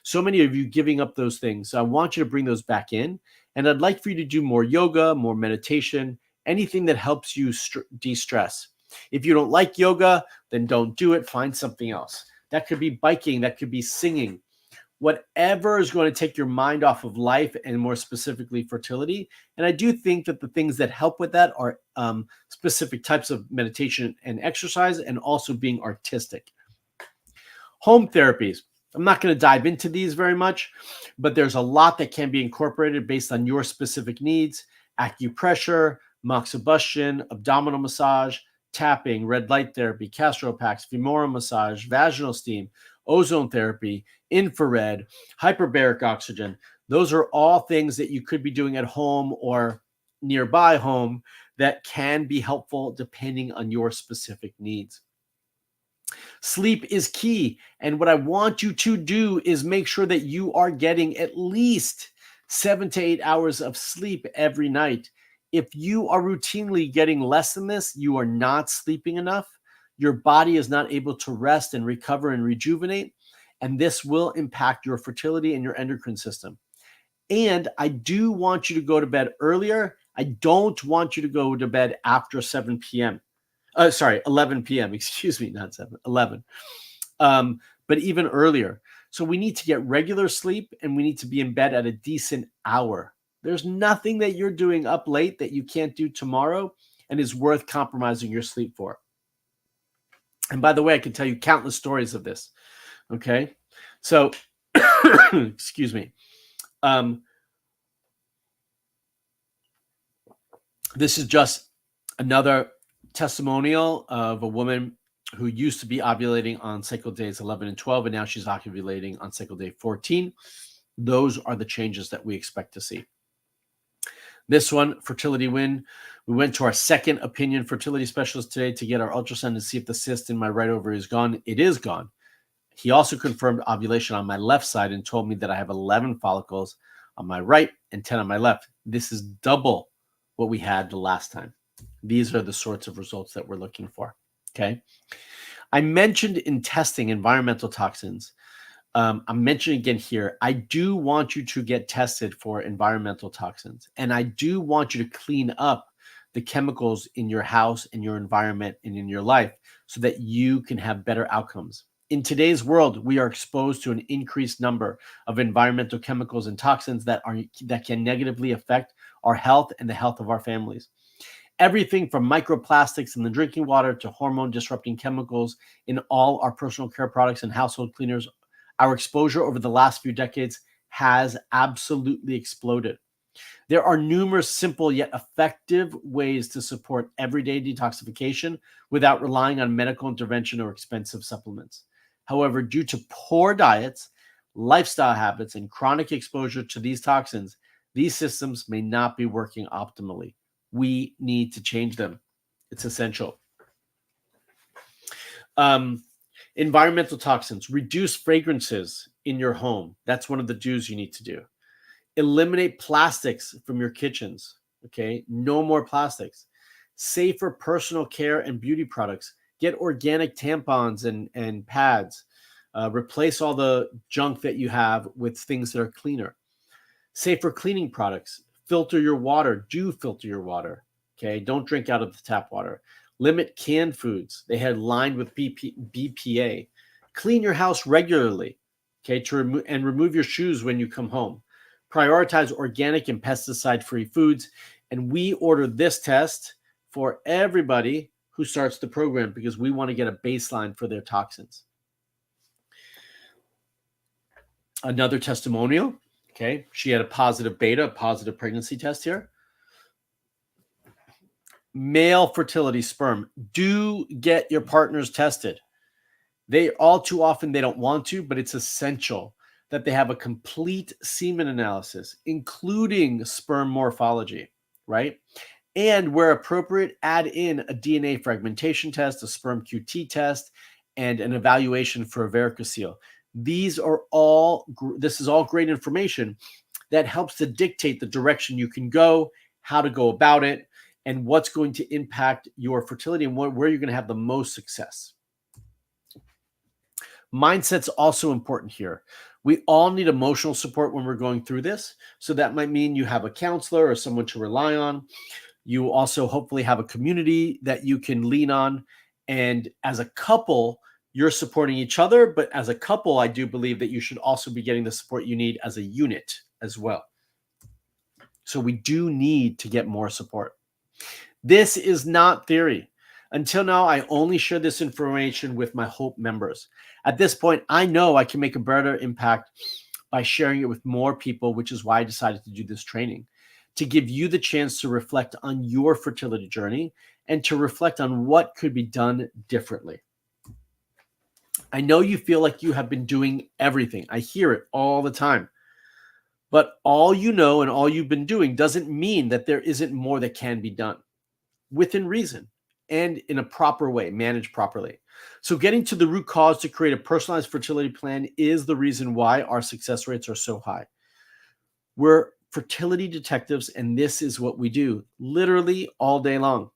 So many of you giving up those things. So I want you to bring those back in. And I'd like for you to do more yoga, more meditation, anything that helps you de-stress. If you don't like yoga, then don't do it. Find something else. That could be biking. That could be singing. whatever is going to take your mind off of life and more specifically fertility. And I do think that the things that help with that are specific types of meditation and exercise, and also being artistic. Home therapies. I'm not going to dive into these very much, but there's a lot that can be incorporated based on your specific needs. Acupressure, moxibustion, abdominal massage, tapping, red light therapy, Castropacks, femoral massage, vaginal steam, ozone therapy, infrared, hyperbaric oxygen. Those are all things that you could be doing at home or nearby home that can be helpful depending on your specific needs. Sleep is key. And what I want you to do is make sure that you are getting at least 7 to 8 hours of sleep every night. If you are routinely getting less than this, you are not sleeping enough. Your body is not able to rest and recover and rejuvenate. And this will impact your fertility and your endocrine system. And I do want you to go to bed earlier. I don't want you to go to bed after 7 p.m. 11 p.m. Excuse me, not 7, 11. But even earlier. So we need to get regular sleep, and we need to be in bed at a decent hour. There's nothing that you're doing up late that you can't do tomorrow and is worth compromising your sleep for. And by the way, I can tell you countless stories of this. Okay. So, excuse me. This is just another testimonial of a woman who used to be ovulating on cycle days 11 and 12, and now she's ovulating on cycle day 14. Those are the changes that we expect to see. This one, fertility win. We went to our second opinion fertility specialist today to get our ultrasound to see if the cyst in my right ovary is gone. It is gone. He also confirmed ovulation on my left side and told me that I have 11 follicles on my right and 10 on my left. This is double what we had the last time. These are the sorts of results that we're looking for. Okay. I mentioned in testing environmental toxins. I'm mentioning again here, I do want you to get tested for environmental toxins. And I do want you to clean up the chemicals in your house, in your environment, and in your life so that you can have better outcomes. In today's world, we are exposed to an increased number of environmental chemicals and toxins that can negatively affect our health and the health of our families. Everything from microplastics in the drinking water to hormone disrupting chemicals in all our personal care products and household cleaners. Our exposure over the last few decades has absolutely exploded. There are numerous simple yet effective ways to support everyday detoxification without relying on medical intervention or expensive supplements. However, due to poor diets, lifestyle habits, and chronic exposure to these toxins, these systems may not be working optimally. We need to change them. It's essential. Environmental toxins. Reduce fragrances in your home. That's one of the do's you need to do. Eliminate plastics from your kitchens. Okay, no more plastics. Safer personal care and beauty products. Get organic tampons and pads. Replace all the junk that you have with things that are cleaner. Safer cleaning products. Filter your water. Do filter your water. Okay, don't drink out of the tap water. Limit canned foods. They had lined with BPA. Clean your house regularly. Okay, and remove your shoes when you come home. Prioritize organic and pesticide-free foods. And we order this test for everybody who starts the program because we want to get a baseline for their toxins. Another testimonial. Okay, she had a positive beta, a positive pregnancy test here. Male fertility sperm. Do get your partners tested. They all too often, they don't want to, but it's essential that they have a complete semen analysis, including sperm morphology, right? And where appropriate, add in a DNA fragmentation test, a sperm QT test, and an evaluation for a varicocele. This is all great information that helps to dictate the direction you can go, how to go about it, and what's going to impact your fertility and where you're going to have the most success. Mindset's also important here. We all need emotional support when we're going through this. So that might mean you have a counselor or someone to rely on. You also hopefully have a community that you can lean on. And as a couple, You're supporting each other, but as a couple, I do believe that you should also be getting the support you need as a unit as well. So we do need to get more support. This is not theory. Until now, I only share this information with my Hope members. At this point, I know I can make a better impact by sharing it with more people, which is why I decided to do this training, to give you the chance to reflect on your fertility journey and to reflect on what could be done differently. I know you feel like you have been doing everything. I hear it all the time. But all you know and all you've been doing doesn't mean that there isn't more that can be done within reason and in a proper way, managed properly. So getting to the root cause to create a personalized fertility plan is the reason why our success rates are so high. We're fertility detectives, and this is what we do literally all day long.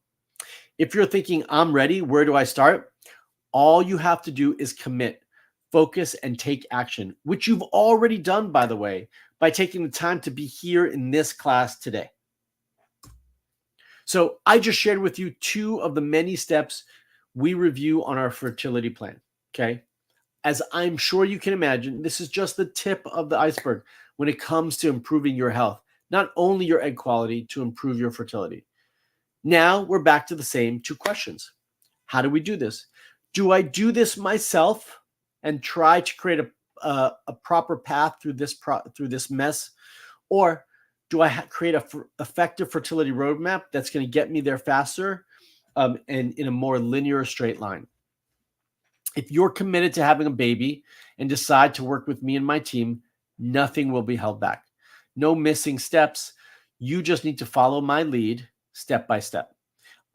If you're thinking, I'm ready, where do I start? All you have to do is commit, focus, and take action, which you've already done, by the way, by taking the time to be here in this class today. So I just shared with you 2 of the many steps we review on our fertility plan, okay? As I'm sure you can imagine, this is just the tip of the iceberg when it comes to improving your health, not only your egg quality, to improve your fertility. Now we're back to the same 2 questions. How do we do this? Do I do this myself and try to create a proper path through this mess? Or do I create an effective fertility roadmap that's going to get me there faster and in a more linear straight line? If you're committed to having a baby and decide to work with me and my team, nothing will be held back. No missing steps. You just need to follow my lead step by step.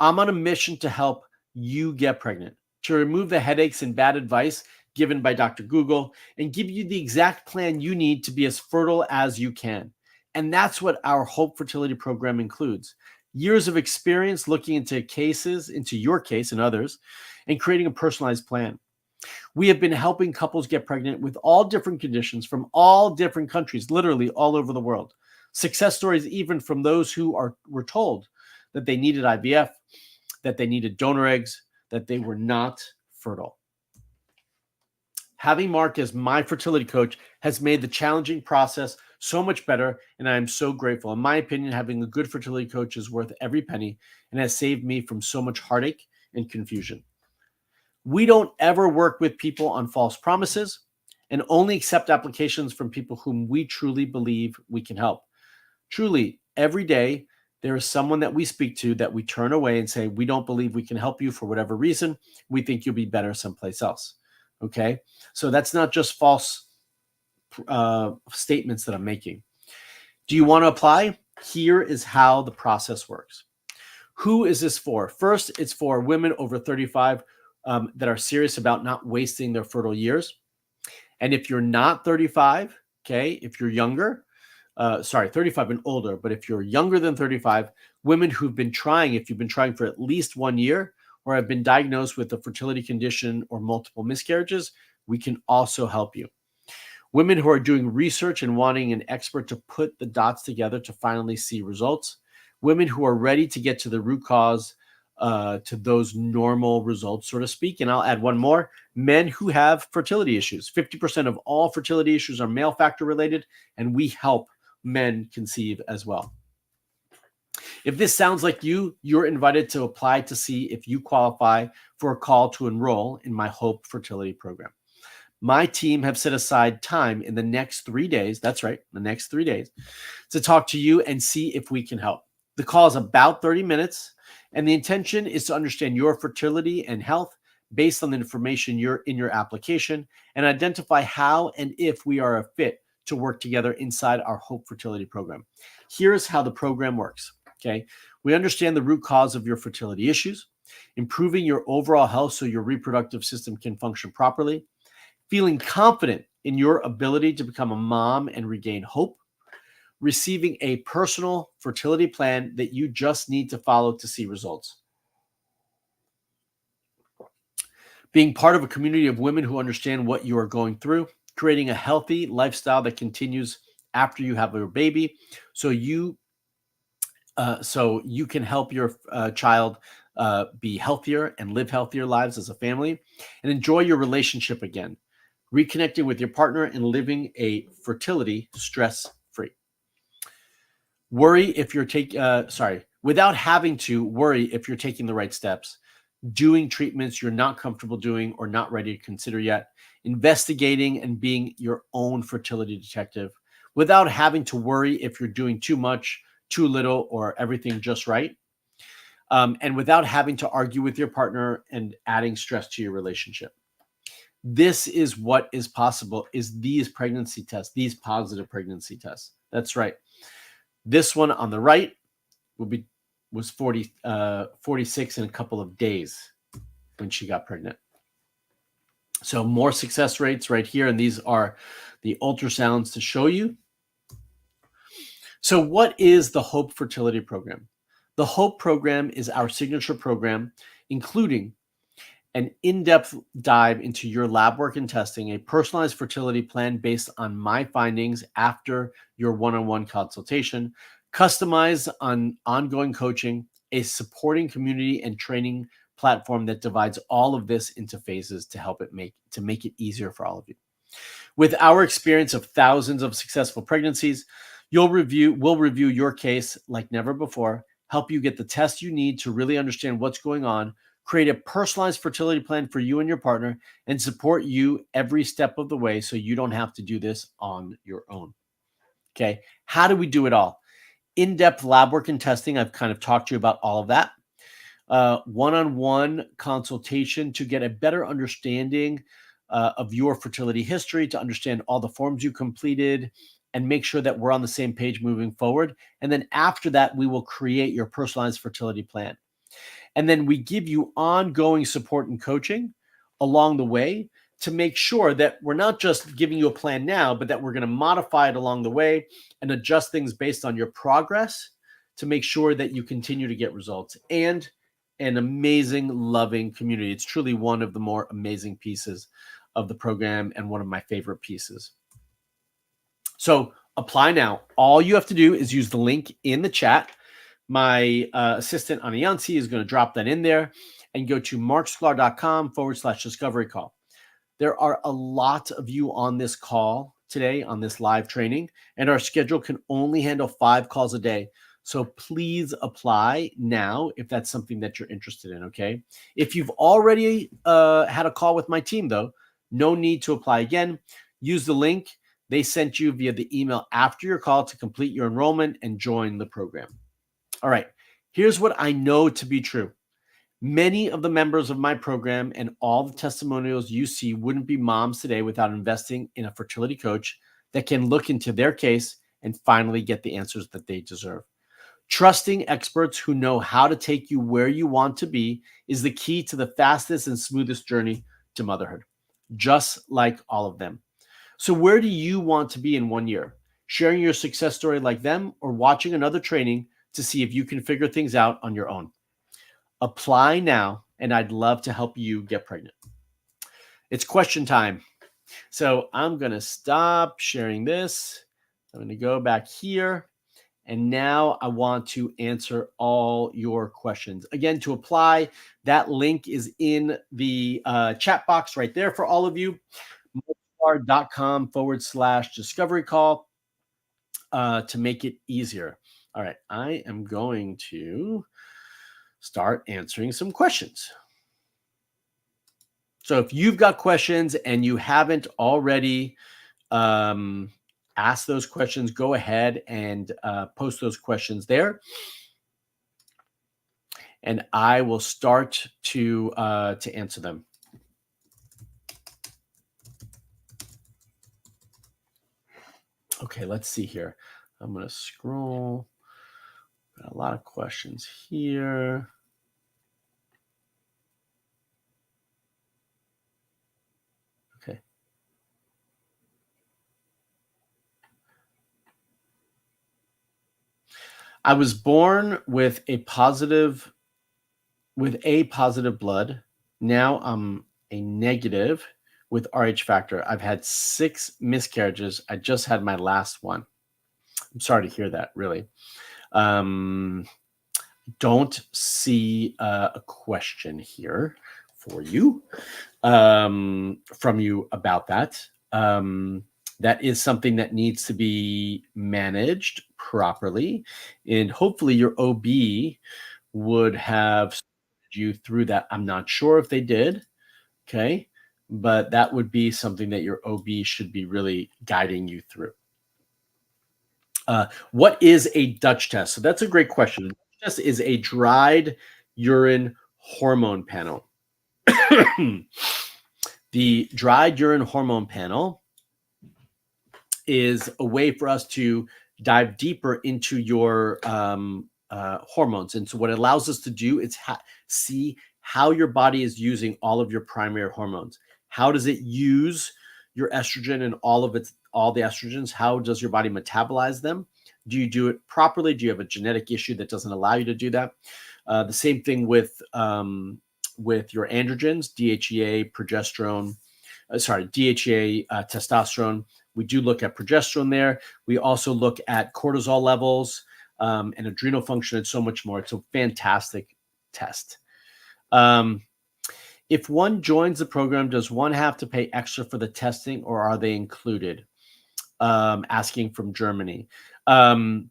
I'm on a mission to help you get pregnant, to remove the headaches and bad advice given by Dr. Google, and give you the exact plan you need to be as fertile as you can. And that's what our Hope Fertility Program includes. Years of experience looking into cases, into your case and others, and creating a personalized plan. We have been helping couples get pregnant with all different conditions from all different countries, literally all over the world. Success stories even from those who were told that they needed IVF, that they needed donor eggs, that they were not fertile. Having Mark as my fertility coach has made the challenging process so much better, and I am so grateful. In my opinion, having a good fertility coach is worth every penny and has saved me from so much heartache and confusion. We don't ever work with people on false promises and only accept applications from people whom we truly believe we can help. Truly, every day, there is someone that we speak to that we turn away and say, we don't believe we can help you for whatever reason. We think you'll be better someplace else. Okay? So that's not just false statements that I'm making. Do you want to apply? Here is how the process works. Who is this for? First, it's for women over 35 that are serious about not wasting their fertile years. And if you're not 35, okay, if you're younger, 35 and older, but if you're younger than 35, women who've been trying, if you've been trying for at least 1 year or have been diagnosed with a fertility condition or multiple miscarriages, we can also help you. Women who are doing research and wanting an expert to put the dots together to finally see results. Women who are ready to get to the root cause, to those normal results, so to speak. And I'll add one more. Men who have fertility issues. 50% of all fertility issues are male factor related, and we help men conceive as well. If this sounds like you're invited to apply to see if you qualify for a call to enroll in my Hope Fertility Program. My team have set aside time in the next 3 days, that's right, the next 3 days, to talk to you and see if we can help. The call is about 30 minutes, and the intention is to understand your fertility and health based on the information you're in your application and identify how and if we are a fit to work together inside our Hope Fertility Program. Here's how the program works, okay? We understand the root cause of your fertility issues, improving your overall health so your reproductive system can function properly, feeling confident in your ability to become a mom and regain hope, receiving a personal fertility plan that you just need to follow to see results, being part of a community of women who understand what you are going through, creating a healthy lifestyle that continues after you have your baby so you can help your child be healthier and live healthier lives as a family, and enjoy your relationship again, reconnecting with your partner and living a fertility stress-free. Without having to worry if you're taking the right steps, doing treatments you're not comfortable doing or not ready to consider yet, investigating and being your own fertility detective, without having to worry if you're doing too much, too little, or everything just right, and without having to argue with your partner and adding stress to your relationship. This is what is possible, is these pregnancy tests, these positive pregnancy tests. That's right. This one on the right was 46 in a couple of days when she got pregnant. So more success rates right here, and these are the ultrasounds to show you. So what is the Hope Fertility Program? The Hope Program is our signature program, including an in-depth dive into your lab work and testing, a personalized fertility plan based on my findings after your one-on-one consultation, customized on ongoing coaching, a supporting community and training platform that divides all of this into phases to help it make it easier for all of you. With our experience of thousands of successful pregnancies, we'll review your case like never before, help you get the test you need to really understand what's going on, create a personalized fertility plan for you and your partner, and support you every step of the way so you don't have to do this on your own. Okay, how do we do it all? In-depth lab work and testing. I've kind of talked to you about all of that. One-on-one consultation to get a better understanding of your fertility history, to understand all the forms you completed, and make sure that we're on the same page moving forward. And then after that, we will create your personalized fertility plan. And then we give you ongoing support and coaching along the way to make sure that we're not just giving you a plan now, but that we're going to modify it along the way and adjust things based on your progress to make sure that you continue to get results, and an amazing, loving community. It's truly one of the more amazing pieces of the program and one of my favorite pieces. So apply now. All you have to do is use the link in the chat. My assistant, Aniansi, is going to drop that in there, and go to marksklar.com/discovery call. There are a lot of you on this call today, on this live training, and our schedule can only handle 5 calls a day. So please apply now if that's something that you're interested in, okay? If you've already had a call with my team, though, no need to apply again. Use the link they sent you via the email after your call to complete your enrollment and join the program. All right, here's what I know to be true. Many of the members of my program and all the testimonials you see wouldn't be moms today without investing in a fertility coach that can look into their case and finally get the answers that they deserve. Trusting experts who know how to take you where you want to be is the key to the fastest and smoothest journey to motherhood, just like all of them. So where do you want to be in 1 year? Sharing your success story like them, or watching another training to see if you can figure things out on your own? Apply now, and I'd love to help you get pregnant. It's question time. So I'm going to stop sharing this. I'm going to go back here. And now I want to answer all your questions. Again, to apply, that link is in the chat box right there for all of you. marksklar.com/discovery call to make it easier. All right, I am going to start answering some questions. So if you've got questions and you haven't already asked those questions, go ahead and post those questions there. And I will start to answer them. Okay, let's see here. I'm going to scroll. Got a lot of questions here. Okay. I was born with a positive blood. Now I'm a negative with RH factor. I've had 6 miscarriages. I just had my last one. I'm sorry to hear that, really. don't see a question here for you from you about that. That is something that needs to be managed properly, and hopefully your OB would have supported you through that. I'm not sure if they did, okay, but that would be something that your OB should be really guiding you through. What is a Dutch test? So that's a great question. A Dutch test is a dried urine hormone panel. The dried urine hormone panel is a way for us to dive deeper into your hormones. And so what it allows us to do is see how your body is using all of your primary hormones. How does it use your estrogen and all the estrogens? How does your body metabolize them? Do you do it properly? Do you have a genetic issue that doesn't allow you to do that? The same thing with your androgens, DHEA, progesterone, DHEA, testosterone. We do look at progesterone there. We also look at cortisol levels and adrenal function and so much more. It's a fantastic test. If one joins the program, does one have to pay extra for the testing, or are they included? Asking from Germany. The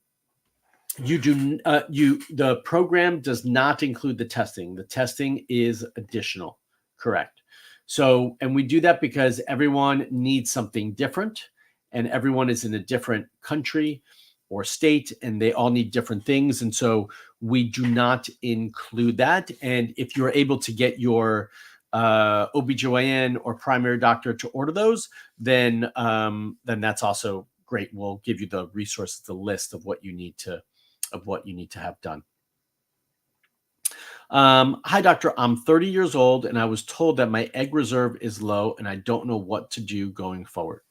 program does not include the testing. The testing is additional, correct? So, and we do that because everyone needs something different, and everyone is in a different country or state, and they all need different things. And so we do not include that. And if you're able to get your OBGYN or primary doctor to order those, then that's also great. We'll give you the resources, the list of what you need to have done. Hi, doctor. I'm 30 years old, and I was told that my egg reserve is low, and I don't know what to do going forward.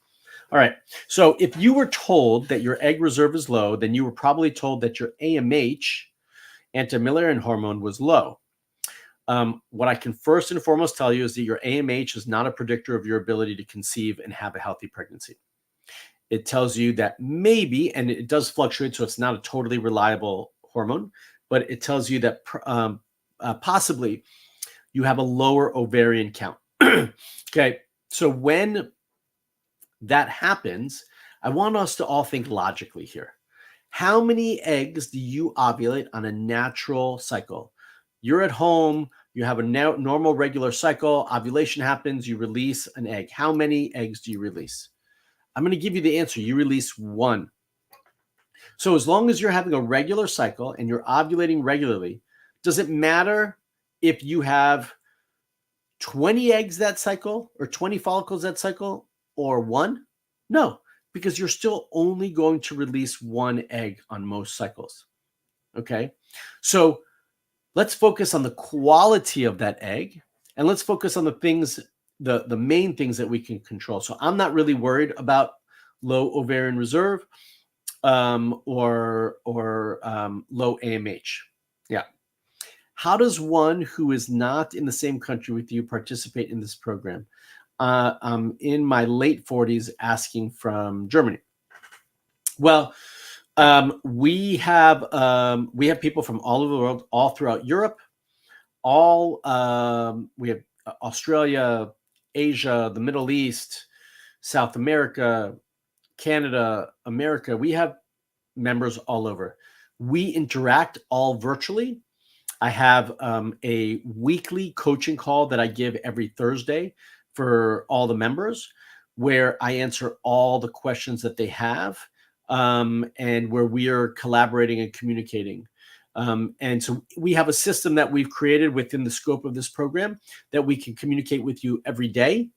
All right. So if you were told that your egg reserve is low, then you were probably told that your AMH, anti-Müllerian hormone, was low. What I can first and foremost tell you is that your AMH is not a predictor of your ability to conceive and have a healthy pregnancy. It tells you that maybe, and it does fluctuate, so it's not a totally reliable hormone, but it tells you that possibly you have a lower ovarian count. Okay, so when that happens, I want us to all think logically here. How many eggs do you ovulate on a natural cycle? You're at home, you have a normal regular cycle, ovulation happens, you release an egg. How many eggs do you release? I'm going to give you the answer. You release one. So as long as you're having a regular cycle and you're ovulating regularly, does it matter if you have 20 eggs that cycle or 20 follicles that cycle or one? No, because you're still only going to release one egg on most cycles. Okay, so let's focus on the quality of that egg, and let's focus on the things, the main things that we can control. So I'm not really worried about low ovarian reserve or low AMH. Yeah. How does one who is not in the same country with you participate in this program? I'm in my late 40s, asking from Germany. Well, we have people from all over the world, all throughout Europe. We have Australia, Asia, the Middle East, South America, Canada, America. We have members all over. We interact all virtually. I have a weekly coaching call that I give every Thursday for all the members, where I answer all the questions that they have, and where we are collaborating and communicating. And so we have a system that we've created within the scope of this program that we can communicate with you every day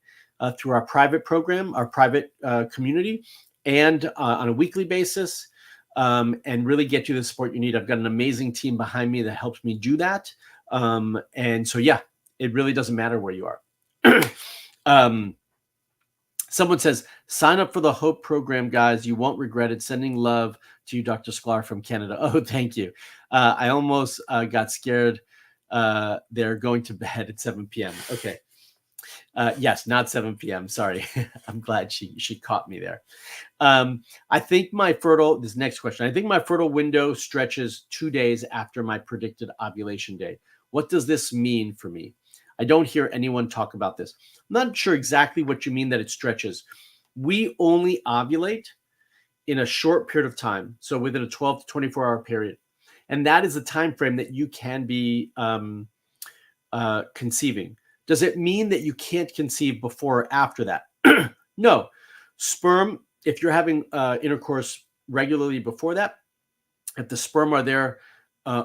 through our private program, our private community, and on a weekly basis, and really get you the support you need. I've got an amazing team behind me that helps me do that. And so, yeah, it really doesn't matter where you are. Someone says, sign up for the Hope program, guys. You won't regret it. Sending love to you, Dr. Sklar from Canada. Oh, thank you. I almost got scared. They're going to bed at 7 p.m. Okay. Yes, not 7 p.m. Sorry. I'm glad she caught me there. I think this next question, I think my fertile window stretches 2 days after my predicted ovulation day. What does this mean for me? I don't hear anyone talk about this. I'm not sure exactly what you mean that it stretches. We only ovulate in a short period of time, so within a 12 to 24-hour period. And that is a time frame that you can be conceiving. Does it mean that you can't conceive before or after that? No. Sperm, if you're having intercourse regularly before that, if the sperm are there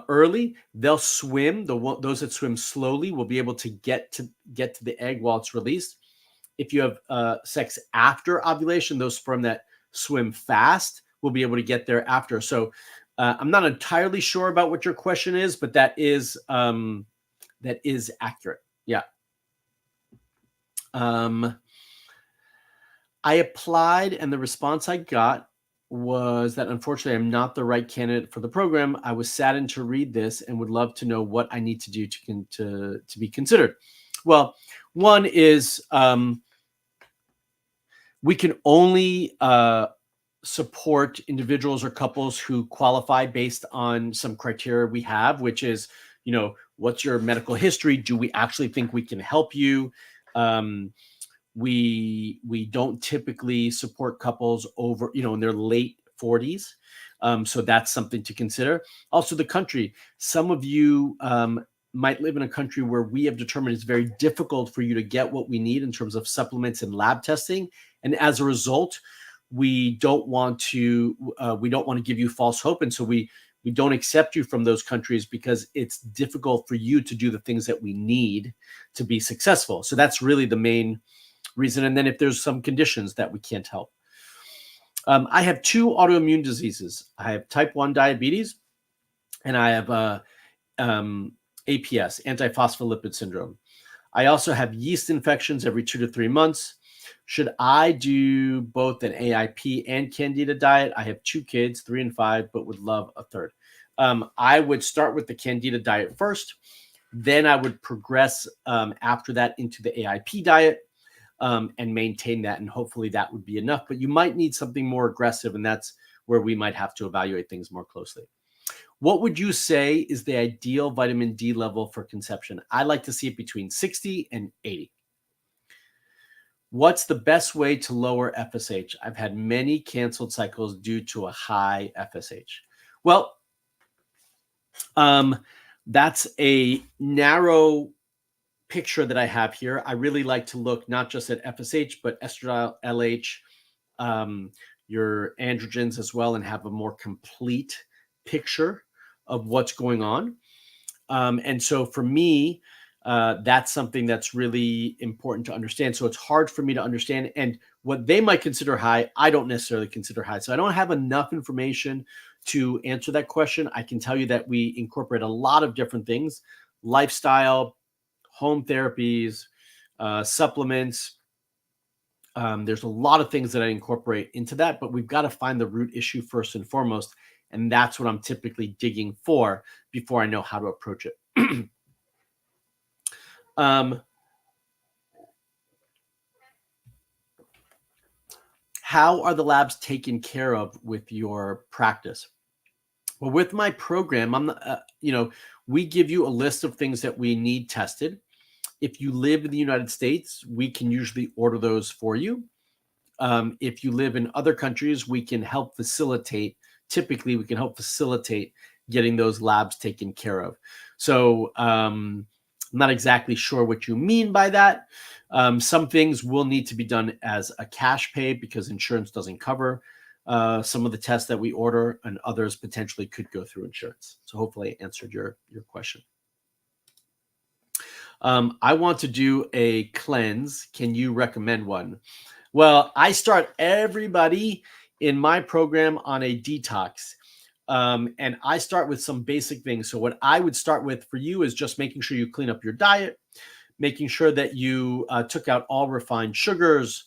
early, they'll swim. Those that swim slowly will be able to get to the egg while it's released. If you have sex after ovulation, those sperm that swim fast will be able to get there after. So I'm not entirely sure about what your question is, but that is accurate. Yeah. I applied, and the response I got was that unfortunately I'm not the right candidate for the program. I was saddened to read this and would love to know what I need to do to be considered. Well, one is we can only support individuals or couples who qualify based on some criteria we have, which is, what's your medical history? Do we actually think we can help you? We don't typically support couples over, in their late 40s. So that's something to consider. Also, the country. Some of you might live in a country where we have determined it's very difficult for you to get what we need in terms of supplements and lab testing. And as a result, we don't want to give you false hope. And so we don't accept you from those countries because it's difficult for you to do the things that we need to be successful. So that's really the main reason. And then if there's some conditions that we can't help. I have 2 autoimmune diseases. I have type 1 diabetes, and I have APS, antiphospholipid syndrome. I also have yeast infections every 2 to 3 months. Should I do both an AIP and Candida diet? I have 2 kids, 3 and 5, but would love a third. I would start with the Candida diet first. Then I would progress after that into the AIP diet. And maintain that, and hopefully that would be enough. But you might need something more aggressive, and that's where we might have to evaluate things more closely. What would you say is the ideal vitamin D level for conception? I like to see it between 60 and 80. What's the best way to lower FSH? I've had many canceled cycles due to a high FSH. Well, that's a narrow picture that I have here. I really like to look not just at FSH, but estradiol, LH, your androgens as well, and have a more complete picture of what's going on. And so for me, that's something that's really important to understand. So it's hard for me to understand. And what they might consider high, I don't necessarily consider high. So I don't have enough information to answer that question. I can tell you that we incorporate a lot of different things: lifestyle, home therapies, supplements. There's a lot of things that I incorporate into that, but we've got to find the root issue first and foremost. And that's what I'm typically digging for before I know how to approach it. How are the labs taken care of with your practice? Well, with my program, we give you a list of things that we need tested. If you live in the United States, we can usually order those for you. If you live in other countries, we can help facilitate. Typically, we can help facilitate getting those labs taken care of. So I'm not exactly sure what you mean by that. Some things will need to be done as a cash pay because insurance doesn't cover some of the tests that we order, and others potentially could go through insurance. So hopefully I answered your question. I want to do a cleanse. Can you recommend one? Well, I start everybody in my program on a detox. And I start with some basic things. So what I would start with for you is just making sure you clean up your diet, making sure that you took out all refined sugars,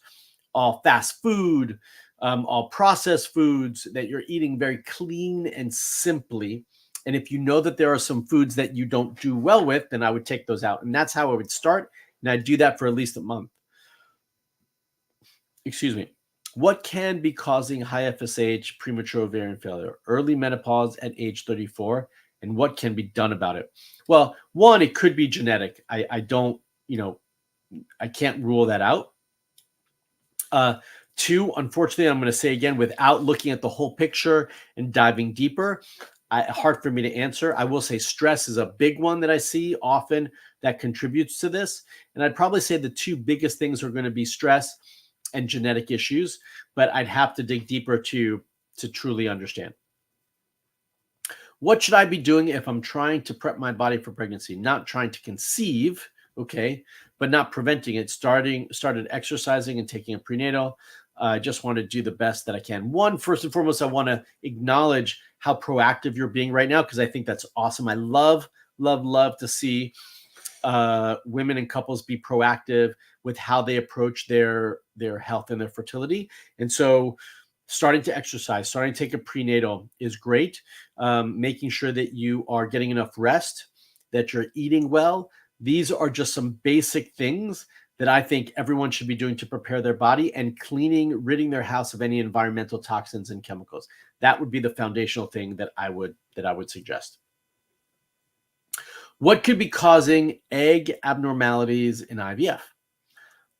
all fast food, all processed foods, that you're eating very clean and simply. And if you know that there are some foods that you don't do well with, then I would take those out. And that's how I would start. And I'd do that for at least a month. excuse me, what can be causing high FSH, premature ovarian failure, early menopause at age 34, and what can be done about it? Well, one, it could be genetic. I don't, I can't rule that out. Two, unfortunately, I'm going to say again, without looking at the whole picture and diving deeper, hard for me to answer. I will say stress is a big one that I see often that contributes to this. And I'd probably say the two biggest things are going to be stress and genetic issues, but I'd have to dig deeper to truly understand. What should I be doing if I'm trying to prep my body for pregnancy? Not trying to conceive, okay, but not preventing it. Started exercising and taking a prenatal. I just want to do the best that I can. One, first and foremost, I want to acknowledge how proactive you're being right now, because I think that's awesome. I love to see women and couples be proactive with how they approach their health and their fertility. And so starting to exercise, starting to take a prenatal is great. Making sure that you are getting enough rest, that you're eating well. These are just some basic things that I think everyone should be doing to prepare their body, and ridding their house of any environmental toxins and chemicals. That would be the foundational thing that I would suggest. What could be causing egg abnormalities in IVF?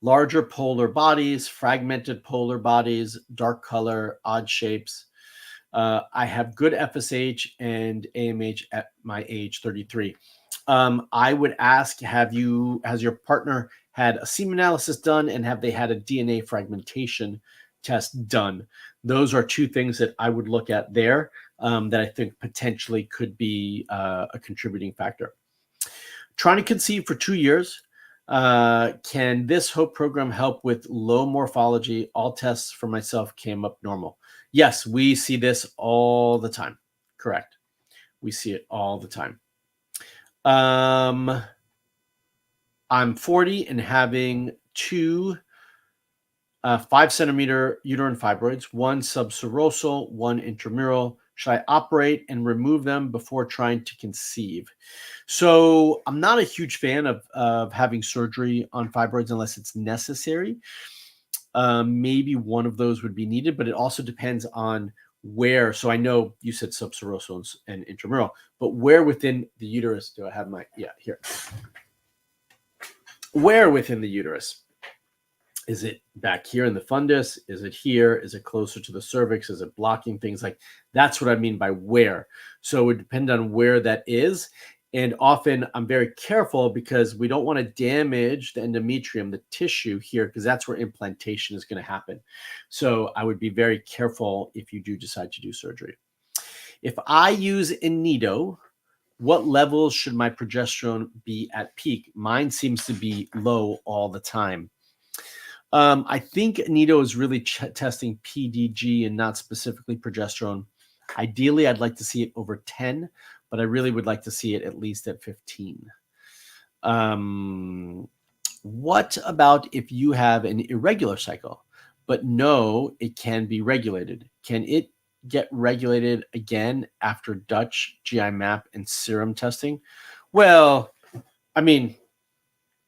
Larger polar bodies, fragmented polar bodies, dark color, odd shapes. I have good FSH and AMH at my age 33. I would ask, has your partner had a semen analysis done, and have they had a DNA fragmentation test done? Those are two things that I would look at there that I think potentially could be a contributing factor. Trying to conceive for 2 years. Can this HOPE program help with low morphology? All tests for myself came up normal. Yes, we see this all the time. Correct. We see it all the time. I'm 40 and having two 5-centimeter uterine fibroids, one subserosal, one intramural. Should I operate and remove them before trying to conceive? So I'm not a huge fan of having surgery on fibroids unless it's necessary. Maybe one of those would be needed, but it also depends on where. So I know you said subserosal and intramural, but where within the uterus do I have here. Where within the uterus? Is it back here in the fundus? Is it here? Is it closer to the cervix? Is it blocking things? Like, that's what I mean by where. So it would depend on where that is. And often I'm very careful because we don't want to damage the endometrium, the tissue here, because that's where implantation is going to happen. So I would be very careful if you do decide to do surgery. If I use Inido, what levels should my progesterone be at peak? Mine seems to be low all the time. I think Inido is really testing PDG and not specifically progesterone. Ideally, I'd like to see it over 10, but I really would like to see it at least at 15. What about if you have an irregular cycle, but know it can be regulated? Can it get regulated again after Dutch, GI map, and serum testing? Well, I mean,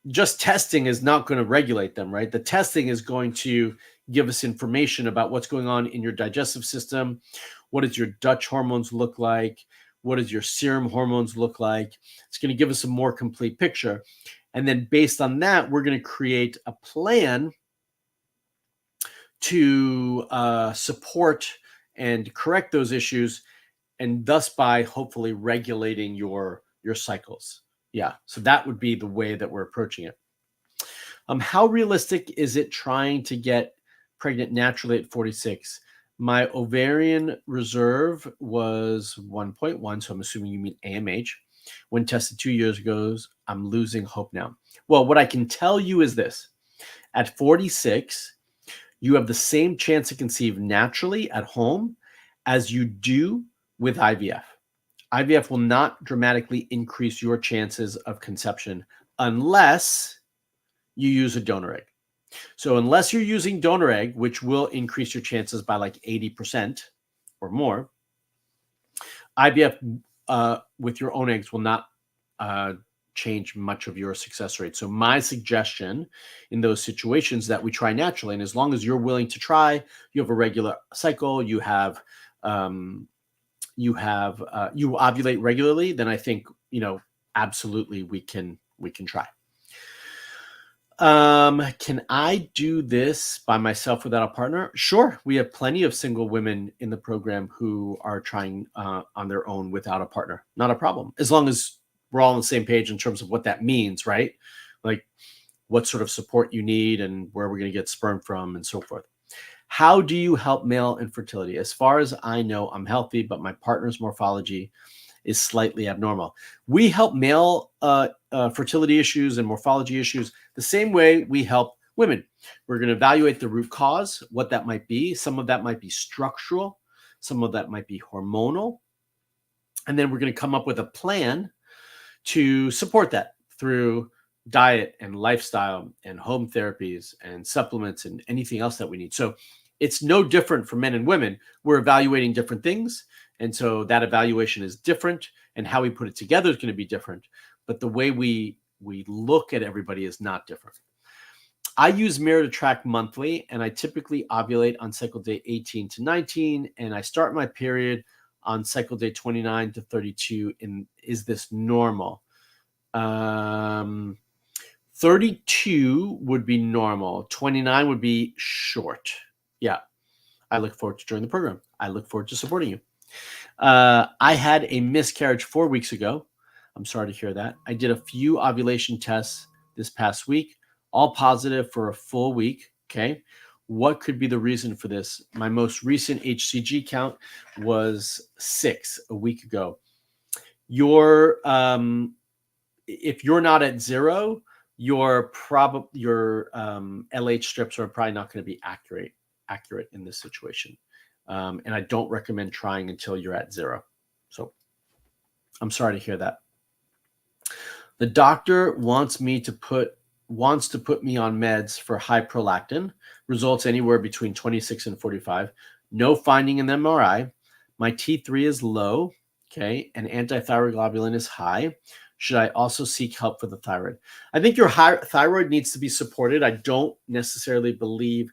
just testing is not going to regulate them, right? The testing is going to give us information about what's going on in your digestive system. What does your Dutch hormones look like? What does your serum hormones look like? It's going to give us a more complete picture. And then based on that, we're going to create a plan to support and correct those issues, and thus by hopefully regulating your cycles. Yeah, so that would be the way that we're approaching it. How realistic is it trying to get pregnant naturally at 46? My ovarian reserve was 1.1, so I'm assuming you mean AMH. When tested 2 years ago, I'm losing hope now. Well, what I can tell you is this. At 46, you have the same chance to conceive naturally at home as you do with IVF. IVF will not dramatically increase your chances of conception unless you use a donor egg. So unless you're using donor egg, which will increase your chances by like 80% or more, IVF with your own eggs will not change much of your success rate. So my suggestion in those situations that we try naturally, and as long as you're willing to try, you have a regular cycle, you ovulate regularly, then I think, absolutely we can try. Can I do this by myself without a partner? Sure. We have plenty of single women in the program who are trying on their own without a partner. Not a problem. As long as we're all on the same page in terms of what that means, right? Like what sort of support you need and where we're going to get sperm from and so forth. How do you help male infertility? As far as I know, I'm healthy, but my partner's morphology is slightly abnormal. We help male fertility issues and morphology issues the same way we help women. We're going to evaluate the root cause, what that might be. Some of that might be structural. Some of that might be hormonal. And then we're going to come up with a plan to support that through diet and lifestyle and home therapies and supplements and anything else that we need. So it's no different for men and women. We're evaluating different things. And so that evaluation is different, and how we put it together is going to be different. But the way we look at everybody is not different. I use Mirror to track monthly, and I typically ovulate on cycle day 18 to 19, and I start my period on cycle day 29 to 32. Is this normal? 32 would be normal. 29 would be short. Yeah. I look forward to joining the program. I look forward to supporting you. I had a miscarriage 4 weeks ago. I'm sorry to hear that. I did a few ovulation tests this past week, all positive for a full week. Okay. What could be the reason for this? My most recent HCG count was 6 a week ago. If you're not at 0, your LH strips are probably not going to be accurate in this situation. And I don't recommend trying until you're at 0. So I'm sorry to hear that. The doctor wants to put me on meds for high prolactin, results anywhere between 26 and 45. No finding in the MRI. My T3 is low, okay, and antithyroid globulin is high. Should I also seek help for the thyroid? I think your thyroid needs to be supported. I don't necessarily believe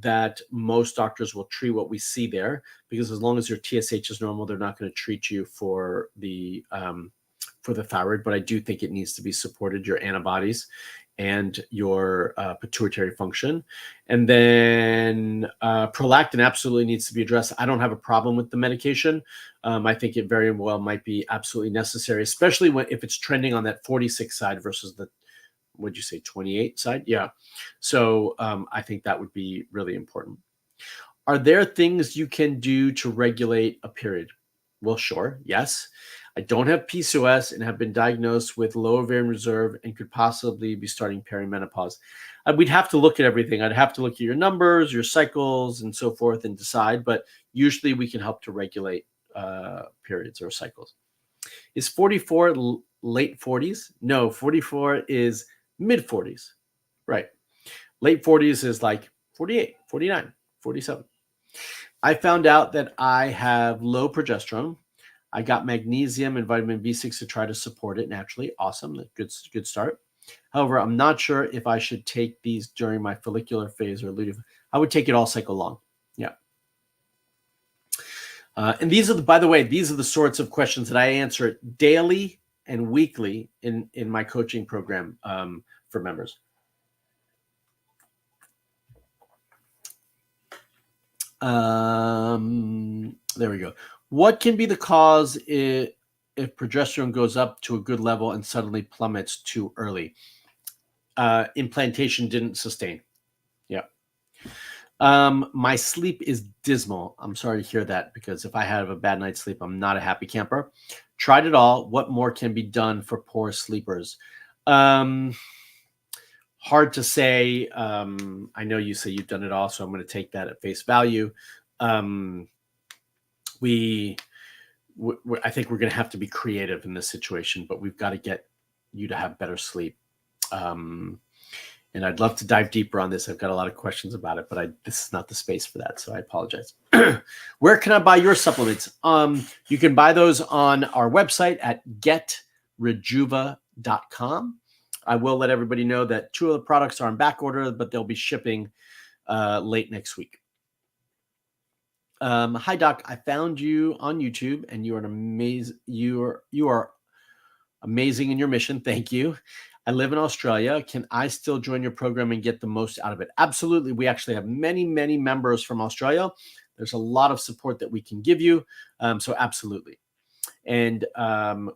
that most doctors will treat what we see there, because as long as your TSH is normal, they're not going to treat you for the thyroid. But I do think it needs to be supported, your antibodies and your pituitary function. And then prolactin absolutely needs to be addressed. I don't have a problem with the medication. I think it very well might be absolutely necessary, especially if it's trending on that 46 side versus the, what'd you say, 28 side? Yeah. So I think that would be really important. Are there things you can do to regulate a period? Well, sure. Yes. I don't have PCOS and have been diagnosed with low ovarian reserve and could possibly be starting perimenopause. We'd have to look at everything. I'd have to look at your numbers, your cycles, and so forth and decide. But usually we can help to regulate periods or cycles. Is 44 late 40s? No, 44 is mid 40s. Right. Late 40s is like 48, 49, 47. I found out that I have low progesterone. I got magnesium and vitamin B6 to try to support it naturally. Awesome. Good start. However, I'm not sure if I should take these during my follicular phase or luteal. I would take it all cycle long. Yeah. And these are by the way, these are the sorts of questions that I answer daily and weekly in my coaching program for members. There we go. What can be the cause if progesterone goes up to a good level and suddenly plummets too early? Implantation didn't sustain. Yeah. My sleep is dismal. I'm sorry to hear that, because if I have a bad night's sleep, I'm not a happy camper. Tried it all. What more can be done for poor sleepers? Hard to say. I know you say you've done it all, so I'm going to take that at face value. I think we're going to have to be creative in this situation, but we've got to get you to have better sleep. And I'd love to dive deeper on this. I've got a lot of questions about it, but this is not the space for that, so I apologize. Where can I buy your supplements? You can buy those on our website at getrejuva.com. rejuvasupplements.com. I will let everybody know that 2 of the products are on back order, but they'll be shipping late next week. Hi Doc, I found you on YouTube, and you are you are amazing in your mission. Thank you. I live in Australia. Can I still join your program and get the most out of it? Absolutely. We actually have many members from Australia. There's a lot of support that we can give you. So absolutely. And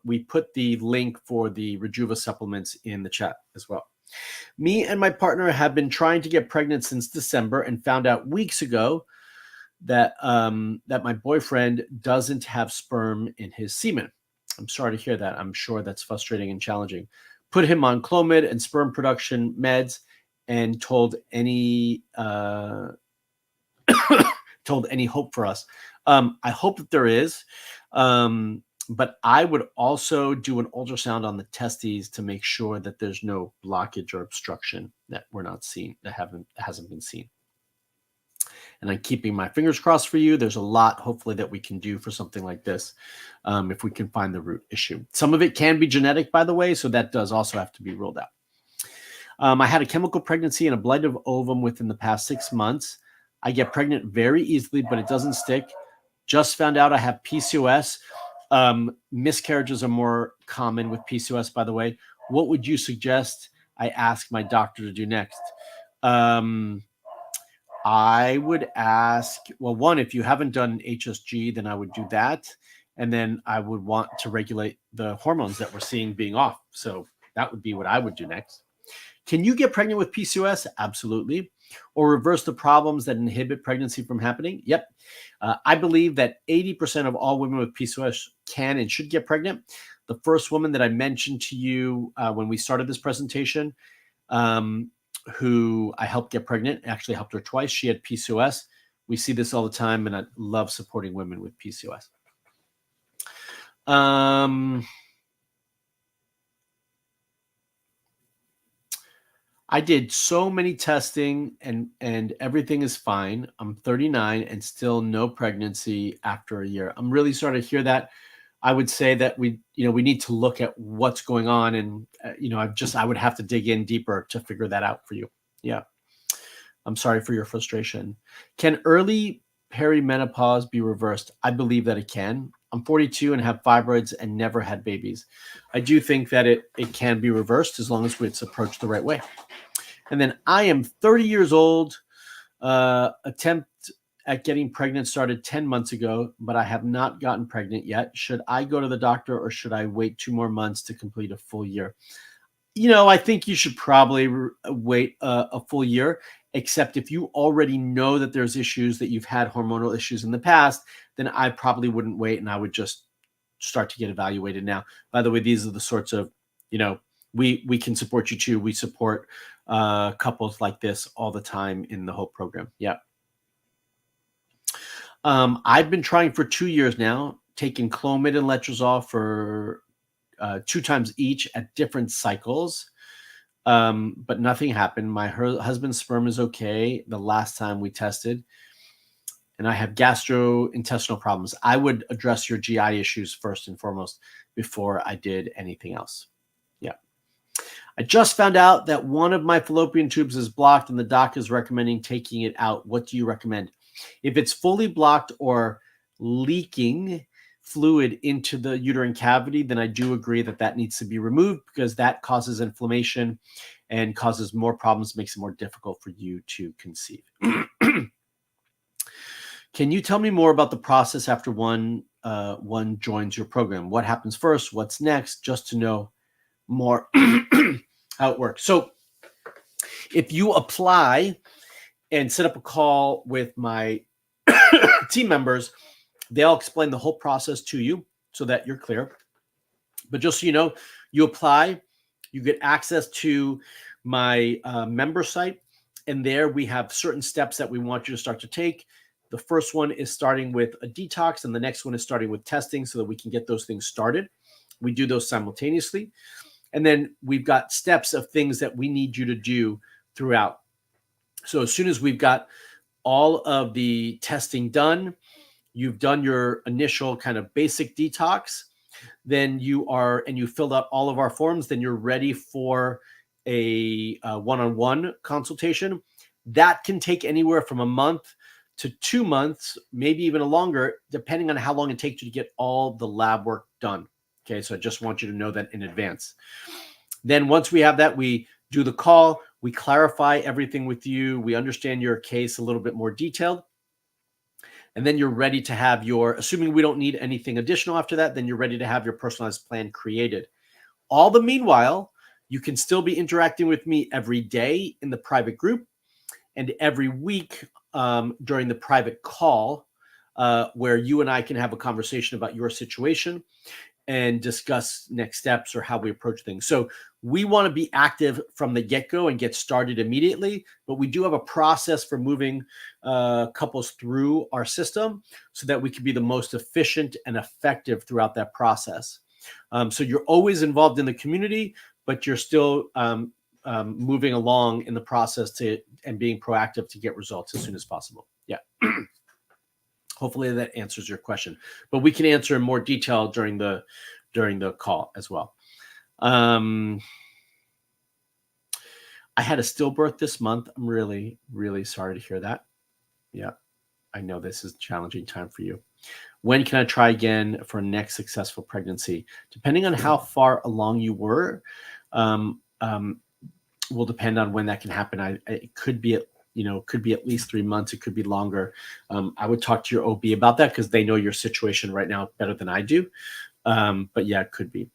we put the link for the Rejuva supplements in the chat as well. Me and my partner have been trying to get pregnant since December, and found out weeks ago that that my boyfriend doesn't have sperm in his semen. I'm sorry to hear that. I'm sure that's frustrating and challenging. Put him on Clomid and sperm production meds, and told any told any hope for us. I hope that there is, but I would also do an ultrasound on the testes to make sure that there's no blockage or obstruction that we're not seeing, that hasn't been seen. And I'm keeping my fingers crossed for you. There's a lot, hopefully, that we can do for something like this, if we can find the root issue. Some of it can be genetic, by the way, so that does also have to be ruled out. I had a chemical pregnancy and a blight of ovum within the past 6 months. I get pregnant very easily, but it doesn't stick. Just found out I have PCOS. Miscarriages are more common with PCOS, by the way. What would you suggest I ask my doctor to do next? I would ask, well, one, if you haven't done HSG, then I would do that. And then I would want to regulate the hormones that we're seeing being off. So that would be what I would do next. Can you get pregnant with PCOS? Absolutely. Or reverse the problems that inhibit pregnancy from happening? Yep. I believe that 80% of all women with PCOS can and should get pregnant. The first woman that I mentioned to you when we started this presentation, who I helped get pregnant, actually helped her twice. She had PCOS. We see this all the time, and I love supporting women with PCOS. I did so many testing, and everything is fine. I'm 39 and still no pregnancy after a year. I'm really sorry to hear that. I would say that we need to look at what's going on, and I would have to dig in deeper to figure that out for you. Yeah. I'm sorry for your frustration. Can early perimenopause be reversed? I believe that it can. I'm 42 and have fibroids and never had babies. I do think that it can be reversed as long as it's approached the right way. And then I am 30 years old. Attempt at getting pregnant started 10 months ago, but I have not gotten pregnant yet. Should I go to the doctor, or should I wait 2 more months to complete a full year? I think you should probably wait a full year, except if you already know that there's issues, that you've had hormonal issues in the past, then I probably wouldn't wait, and I would just start to get evaluated now. By the way, these are the sorts of, we can support you too. We support couples like this all the time in the Hope program. Yeah. I've been trying for 2 years now, taking Clomid and Letrozole for 2 times each at different cycles, but nothing happened. My husband's sperm is okay the last time we tested, and I have gastrointestinal problems. I would address your GI issues first and foremost before I did anything else. Yeah. I just found out that one of my fallopian tubes is blocked, and the doc is recommending taking it out. What do you recommend? If it's fully blocked or leaking fluid into the uterine cavity, then I do agree that needs to be removed, because that causes inflammation and causes more problems, makes it more difficult for you to conceive. Can you tell me more about the process after one joins your program? What happens first? What's next? Just to know more how it works. So if you apply and set up a call with my team members, they'll explain the whole process to you so that you're clear. But just so you know, you apply, you get access to my member site, and there we have certain steps that we want you to start to take. The first one is starting with a detox, and the next one is starting with testing so that we can get those things started. We do those simultaneously. And then we've got steps of things that we need you to do throughout. So as soon as we've got all of the testing done, you've done your initial kind of basic detox, then you filled out all of our forms, then you're ready for a one-on-one consultation. That can take anywhere from a month to 2 months, maybe even longer, depending on how long it takes you to get all the lab work done. Okay, so I just want you to know that in advance. Then once we have that, we do the call, we clarify everything with you, we understand your case a little bit more detailed, and then you're ready to have assuming we don't need anything additional after that, then you're ready to have your personalized plan created. All the meanwhile, you can still be interacting with me every day in the private group and every week during the private call where you and I can have a conversation about your situation and discuss next steps or how we approach things. So we want to be active from the get-go and get started immediately, but we do have a process for moving couples through our system so that we can be the most efficient and effective throughout that process. So you're always involved in the community, but you're still moving along in the process and being proactive to get results as soon as possible. Yeah. Hopefully that answers your question, but we can answer in more detail during the call as well. I had a stillbirth this month. I'm really, really sorry to hear that. Yeah, I know this is a challenging time for you. When can I try again for next successful pregnancy? Depending on how far along you were, will depend on when that can happen. It could be could be at least 3 months. It could be longer. I would talk to your OB about that because they know your situation right now better than I do. But yeah, it could be.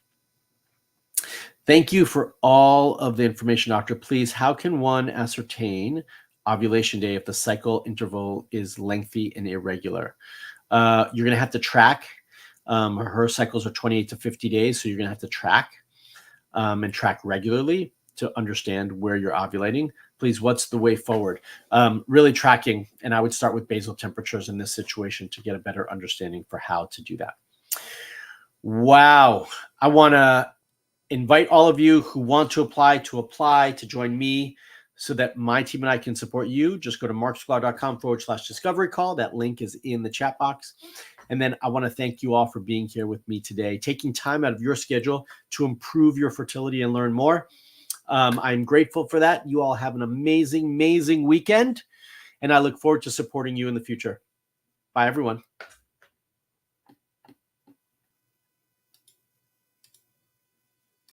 Thank you for all of the information, doctor. Please, how can one ascertain ovulation day if the cycle interval is lengthy and irregular? You're going to have to track. Her cycles are 28 to 50 days, so you're going to have to track and track regularly to understand where you're ovulating. Please, what's the way forward? Really tracking, and I would start with basal temperatures in this situation to get a better understanding for how to do that. Wow. I want to invite all of you who want to apply to join me so that my team and I can support you. Just go to marksklar.com/discovery call. That link is in the chat box. And then I want to thank you all for being here with me today, taking time out of your schedule to improve your fertility and learn more. I'm grateful for that. You all have an amazing, amazing weekend, and I look forward to supporting you in the future. Bye, everyone.